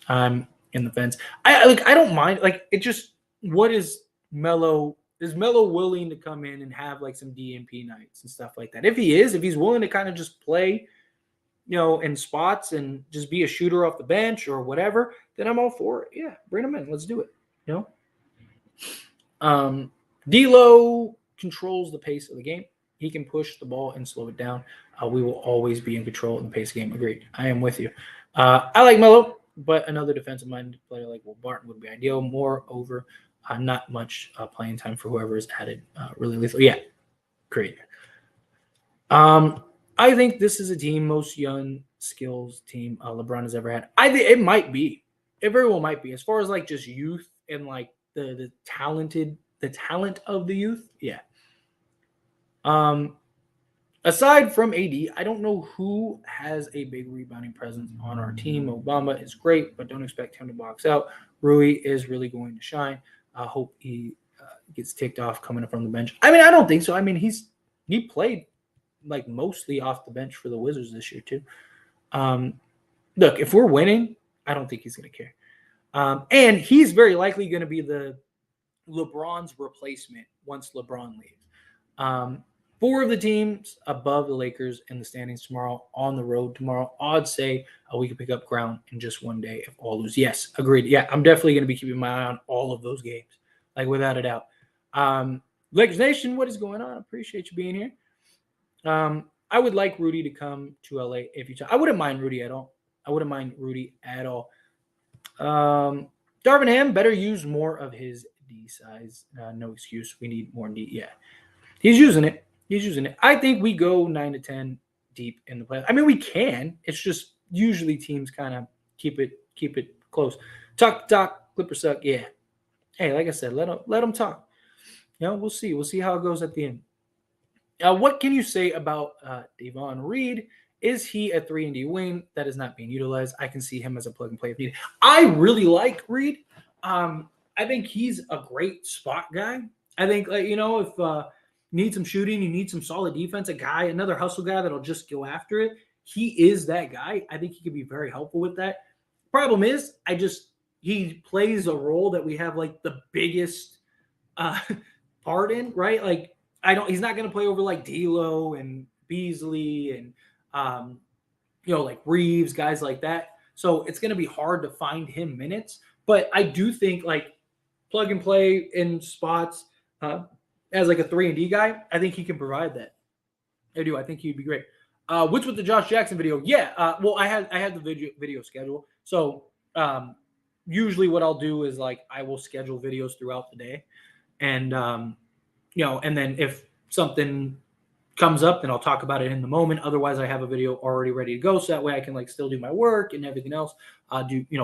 In the fence. I don't mind. Like, it just, what is Melo? Is Melo willing to come in and have like some DNP nights and stuff like that? If he's willing to kind of just play, in spots and just be a shooter off the bench or whatever, then I'm all for it. Yeah, bring him in. Let's do it. D'Lo controls the pace of the game. He can push the ball and slow it down. We will always be in control of the pace of the game. Agreed. I am with you. I like Melo, but another defensive-minded player like Will Barton would be ideal. Moreover, not much playing time for whoever is added. Really lethal. Yeah, great. I think this is a team, most young skills team LeBron has ever had. I think it might be. It very well might be. As far as like just youth and like the talent of the youth. Yeah. Aside from AD, I don't know who has a big rebounding presence on our team. Obama is great, but don't expect him to box out. Rui is really going to shine. I hope he gets ticked off coming from the bench. I mean, I don't think so. I mean, he played like mostly off the bench for the Wizards this year too. Look, if we're winning, I don't think he's going to care. And he's very likely going to be the LeBron's replacement once LeBron leaves. 4 of the teams above the Lakers in the standings tomorrow, on the road tomorrow. Odds say we can pick up ground in just one day if all lose. Yes, agreed. Yeah, I'm definitely going to be keeping my eye on all of those games, like without a doubt. Lakers Nation, what is going on? I appreciate you being here. I would like Rudy to come to LA if you. I wouldn't mind Rudy at all. Darvin Ham better use more of his D size. No excuse. We need more D. Yeah, he's using it. I think we go 9 to 10 deep in the playoffs. I mean, we can. It's just usually teams kind of keep it close. Talk, Clippers suck. Yeah. Hey, like I said, let them talk. We'll see. We'll see how it goes at the end. What can you say about Davon Reed? Is he a 3-and-D wing that is not being utilized? I can see him as a plug and play if needed. I really like Reed. I think he's a great spot guy. I think, if you need some shooting, you need some solid defense, another hustle guy that'll just go after it. He is that guy. I think he could be very helpful with that. Problem is, he plays a role that we have like the biggest part in, right? Like he's not going to play over like D'Lo and Beasley and like Reeves, guys like that. So it's going to be hard to find him minutes. But I do think like plug and play in spots as like a 3-and-D guy, I think he can provide that. I do. I think he'd be great. What's with the Josh Jackson video? Yeah. Well, I had the video schedule. So usually what I'll do is like I will schedule videos throughout the day, and and then if something comes up, then I'll talk about it in the moment. Otherwise, I have a video already ready to go, so that way I can like still do my work and everything else.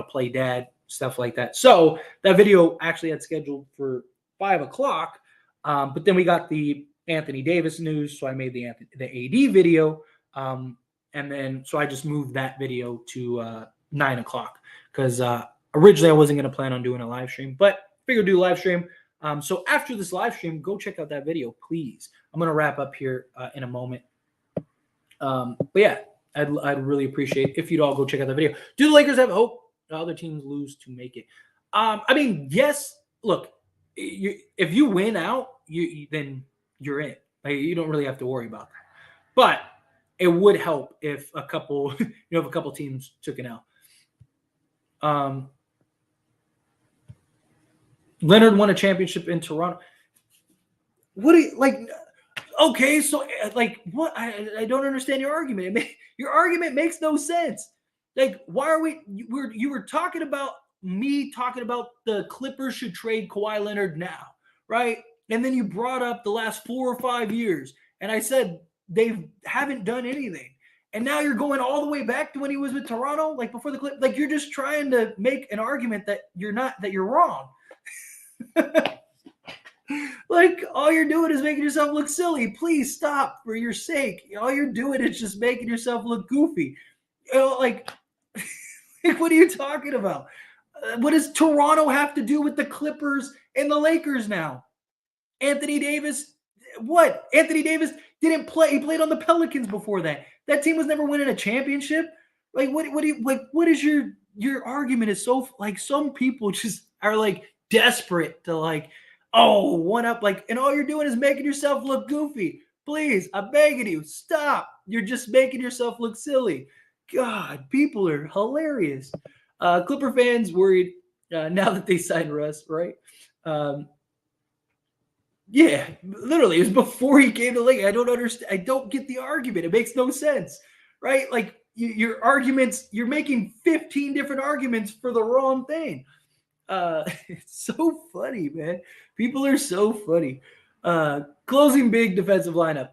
Play dad, stuff like that. So that video actually had scheduled for 5:00, but then we got the Anthony Davis news, so I made the AD video, and then so I just moved that video to 9:00 because originally I wasn't going to plan on doing a live stream, but figured do a live stream. So after this live stream, go check out that video, please. I'm going to wrap up here in a moment. But yeah, I'd really appreciate if you'd all go check out the video. Do the Lakers have hope? The other teams lose to make it. Yes. Look, if you win out, then you're in. Like, you don't really have to worry about that. But it would help if a couple teams took an L. Leonard won a championship in Toronto. What do you like? Okay, so like what? I don't understand your argument. Your argument makes no sense. Like, why are you were talking about me talking about the Clippers should trade Kawhi Leonard now, right? And then you brought up the last 4 or 5 years, and I said they haven't done anything. And now you're going all the way back to when he was with Toronto, like before the Clippers. Like, you're just trying to make an argument that you're wrong. Like, all you're doing is making yourself look silly. Please stop, for your sake. All you're doing is just making yourself look goofy. Like what are you talking about? What does Toronto have to do with the Clippers and the Lakers now? Anthony Davis, what? Anthony Davis didn't play. He played on the Pelicans before that. That team was never winning a championship. Like, what is your argument is so, like, some people just are like desperate to like, one up, like, and all you're doing is making yourself look goofy. Please, I'm begging you, stop. You're just making yourself look silly. God, people are hilarious. Clipper fans worried now that they signed Russ, right? Yeah, literally, it was before he came to the league. I don't understand. I don't get the argument. It makes no sense, right? Like, your arguments, you're making 15 different arguments for the wrong thing. It's so funny, man. People are so funny. Closing big defensive lineup.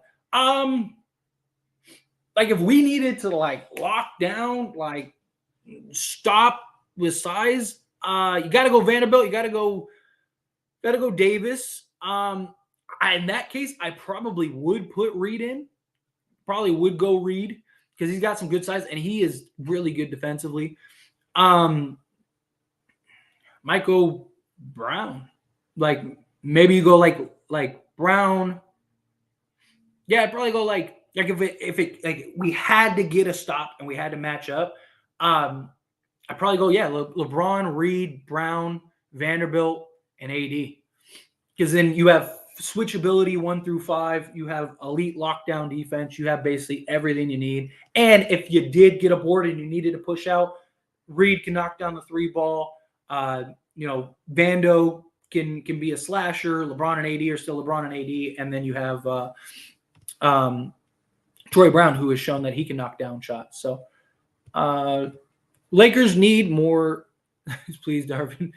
Like, if we needed to like lock down, like stop with size, you got to go Vanderbilt. You got to go Davis. In that case, I probably would put Reed in. Probably would go Reed because he's got some good size and he is really good defensively. Michael Brown, like maybe you go like Brown. Yeah, I'd probably go like if it like we had to get a stop and we had to match up. I'd probably go LeBron, Reed, Brown, Vanderbilt, and AD. Because then you have switchability 1 through 5. You have elite lockdown defense. You have basically everything you need. And if you did get a board and you needed to push out, Reed can knock down the 3 ball. Vando can be a slasher. LeBron and AD are still LeBron and AD. And then you have Troy Brown, who has shown that he can knock down shots. So Lakers need more. Please, Darvin.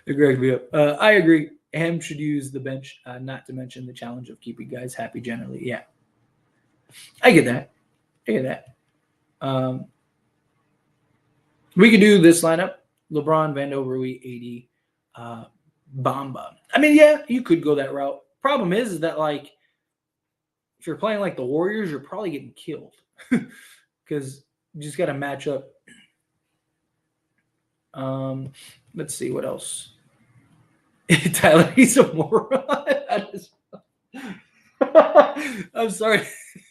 Greg, me up. I agree. Ham should use the bench, not to mention the challenge of keeping guys happy generally. Yeah. I get that. We could do this lineup. LeBron, Vando, Rui, AD, Bamba. I mean, yeah, you could go that route. Problem is that, like, if you're playing like the Warriors, you're probably getting killed because you just got to match up. Let's see what else. Tyler, he's a moron. I'm sorry.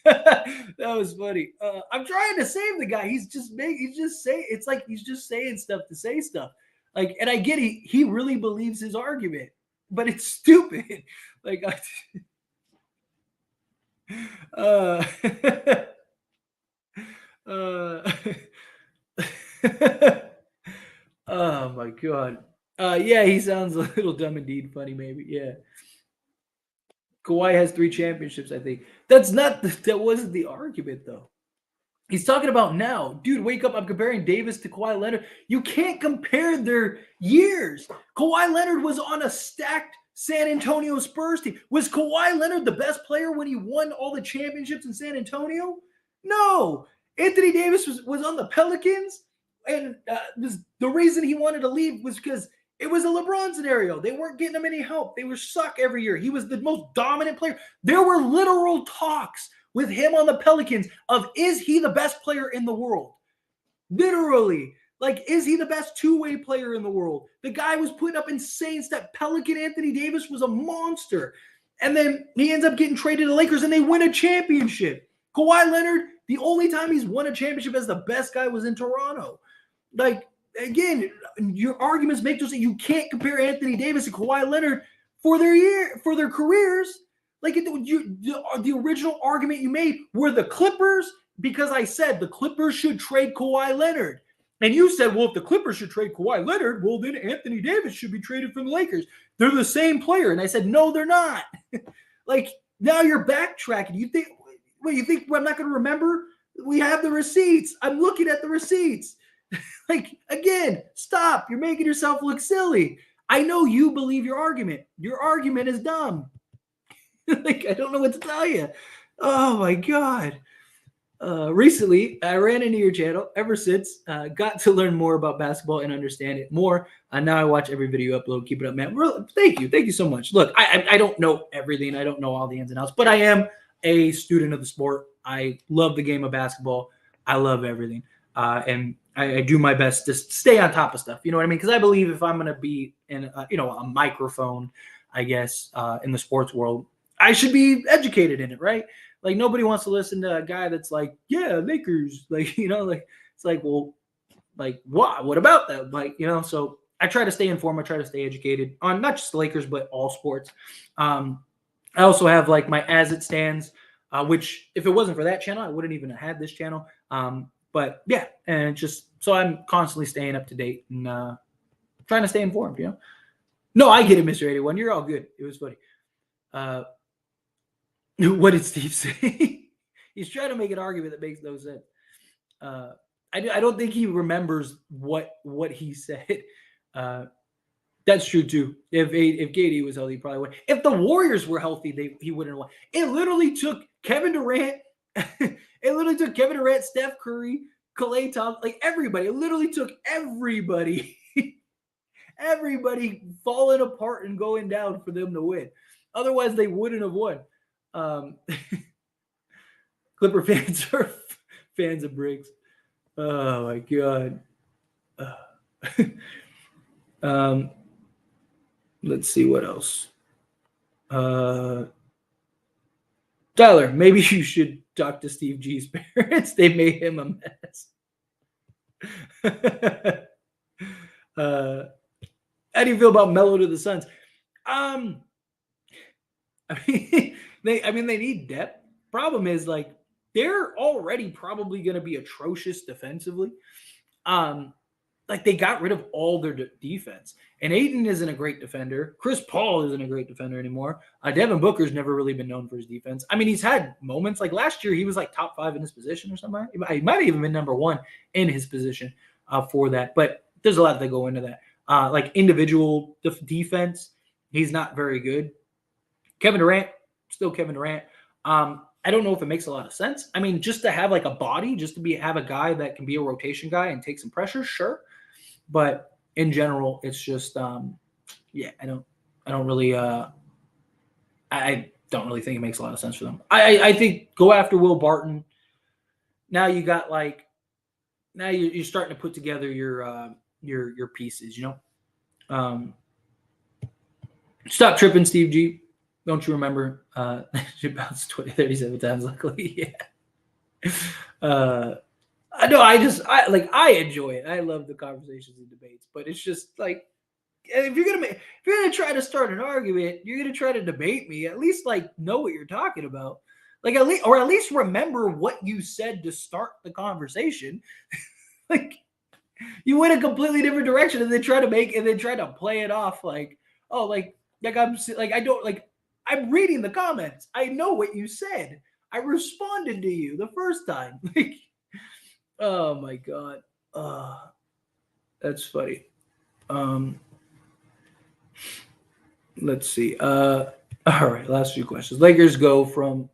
That was funny. I'm trying to save the guy. He's just saying, it's like he's just saying stuff to say stuff. Like, and I get he really believes his argument, but it's stupid. Like, uh, uh, oh my god. Yeah, he sounds a little dumb indeed. Funny, maybe. Yeah. Kawhi has 3 championships, I think. That wasn't the argument though. He's talking about now. Dude, wake up. I'm comparing Davis to Kawhi Leonard. You can't compare their years. Kawhi Leonard was on a stacked San Antonio Spurs team. Was Kawhi Leonard the best player when he won all the championships in San Antonio? No. Anthony Davis was on the Pelicans, and the reason he wanted to leave was because it was a LeBron scenario. They weren't getting him any help. They were suck every year. He was the most dominant player. There were literal talks with him on the Pelicans of, is he the best player in the world? Literally. Like, is he the best two-way player in the world? The guy was putting up insane stuff. Pelican Anthony Davis was a monster. And then he ends up getting traded to Lakers and they win a championship. Kawhi Leonard, the only time he's won a championship as the best guy was in Toronto. Like, again, your arguments make those, you can't compare Anthony Davis and Kawhi Leonard for their careers. Like, the original argument you made were the Clippers, because I said the Clippers should trade Kawhi Leonard. And you said, well, if the Clippers should trade Kawhi Leonard, well, then Anthony Davis should be traded from the Lakers. They're the same player. And I said, no, they're not. Like, now you're backtracking. You think I'm not going to remember? We have the receipts. I'm looking at the receipts. Like, again, stop. You're making yourself look silly. I know you believe your argument. Your argument is dumb. Like, I don't know what to tell you. Oh, my God. Recently, I ran into your channel. Ever since, got to learn more about basketball and understand it more. Now I watch every video you upload. Keep it up, man. Thank you so much. Look, I don't know everything. I don't know all the ins and outs, but I am a student of the sport. I love the game of basketball. I love everything, and I do my best to stay on top of stuff. You know what I mean? Because I believe if I'm going to be in, a microphone, I guess, in the sports world, I should be educated in it, right? Like, nobody wants to listen to a guy that's like, yeah, Lakers. Like, like, it's like, well, like, what about that? Like, so I try to stay informed. I try to stay educated on not just the Lakers, but all sports. I also have like my As It Stands, which if it wasn't for that channel, I wouldn't even have had this channel. But yeah, and just, so I'm constantly staying up to date and trying to stay informed, No, I get it, Mr. 81. You're all good. It was funny. What did Steve say? He's trying to make an argument that makes no sense. I don't think he remembers what he said. That's true too. If KD was healthy, he probably would. If the Warriors were healthy, he wouldn't have won. It literally took Kevin Durant. Steph Curry, Klay Thompson, like everybody. It literally took everybody, everybody falling apart and going down for them to win. Otherwise, they wouldn't have won. Clipper fans are fans of Briggs. Oh my god. Let's see what else. Tyler, maybe you should talk to Steve G's parents. They made him a mess. How do you feel about Melo to the Suns? I mean, they need depth. Problem is, like, they're already probably going to be atrocious defensively. Like, they got rid of all their defense. And Ayton isn't a great defender. Chris Paul isn't a great defender anymore. Devin Booker's never really been known for his defense. I mean, he's had moments. Like, last year, he was, like, top 5 in his position or something. He might have even been number 1 in his position for that. But there's a lot that go into that. Like, individual defense, he's not very good. Kevin Durant, still Kevin Durant. I don't know if it makes a lot of sense. I mean, just to have like a body, just to have a guy that can be a rotation guy and take some pressure, sure. But in general, it's just, yeah, I don't really, I don't really think it makes a lot of sense for them. I think go after Will Barton. Now you got like, now you're starting to put together your pieces, you know. Stop tripping, Steve G. Don't you remember? She bounced 37 times, luckily. Yeah. I know. I enjoy it. I love the conversations and debates, but it's just like, if you're gonna try to start an argument, you're gonna try to debate me. At least like know what you're talking about. Like at least remember what you said to start the conversation. Like you went a completely different direction and then try to play it off like, oh, like I'm reading the comments. I know what you said. I responded to you the first time. Like, oh my god. That's funny. Let's see. All right, last few questions. Lakers go from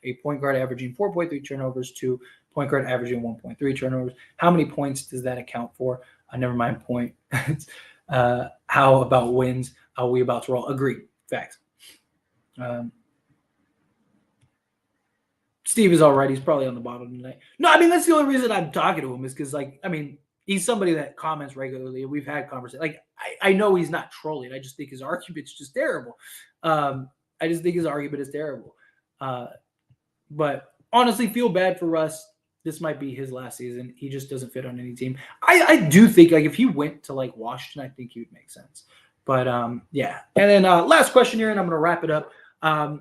a point guard averaging 4.3 turnovers to point guard averaging 1.3 turnovers. How many points does that account for? Never mind point. How about wins? Are we about to roll? Agreed. Facts. Steve is all right. He's probably on the bottom tonight. No, I mean, that's the only reason I'm talking to him is because, like, I mean, he's somebody that comments regularly. We've had conversations. Like, I know he's not trolling. I just think his argument's just terrible. I just think his argument is terrible. But honestly, feel bad for Russ. This might be his last season. He just doesn't fit on any team. I do think, like, if he went to, like, Washington, I think he would make sense. But, yeah. And then last question here, and I'm going to wrap it up.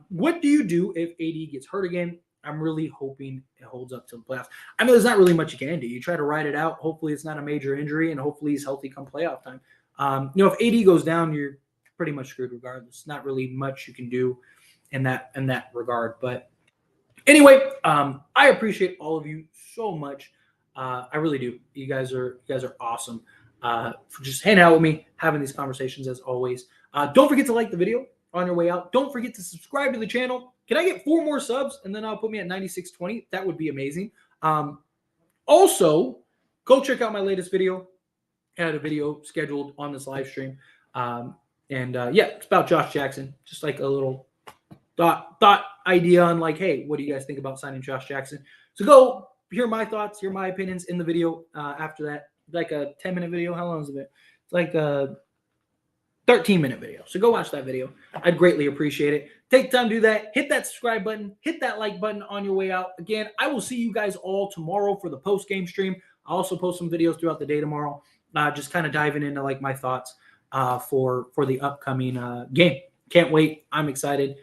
What do you do if AD gets hurt again? I'm really hoping it holds up to the playoffs. I mean, there's not really much you can do. You try to ride it out. Hopefully it's not a major injury, and hopefully he's healthy come playoff time. You know, if AD goes down, you're pretty much screwed regardless. Not really much you can do in that regard. But anyway, I appreciate all of you so much. I really do. You guys are awesome for just hanging out with me, having these conversations as always. Don't forget to like the video on your way out. Don't forget to subscribe to the channel. Can I get 4 more subs and then I'll put me at 9620? That would be amazing. Also, go check out my latest video. I had a video scheduled on this live stream. Yeah, it's about Josh Jackson. Just like a little thought idea on like, hey, what do you guys think about signing Josh Jackson? So go hear my thoughts, hear my opinions in the video after that. Like a 10-minute video. How long is it? It's like a 13-minute video. So go watch that video. I'd greatly appreciate it. Take time to do that. Hit that subscribe button. Hit that like button on your way out. Again, I will see you guys all tomorrow for the post-game stream. I'll also post some videos throughout the day tomorrow. Just kind of diving into like my thoughts for the upcoming game. Can't wait. I'm excited.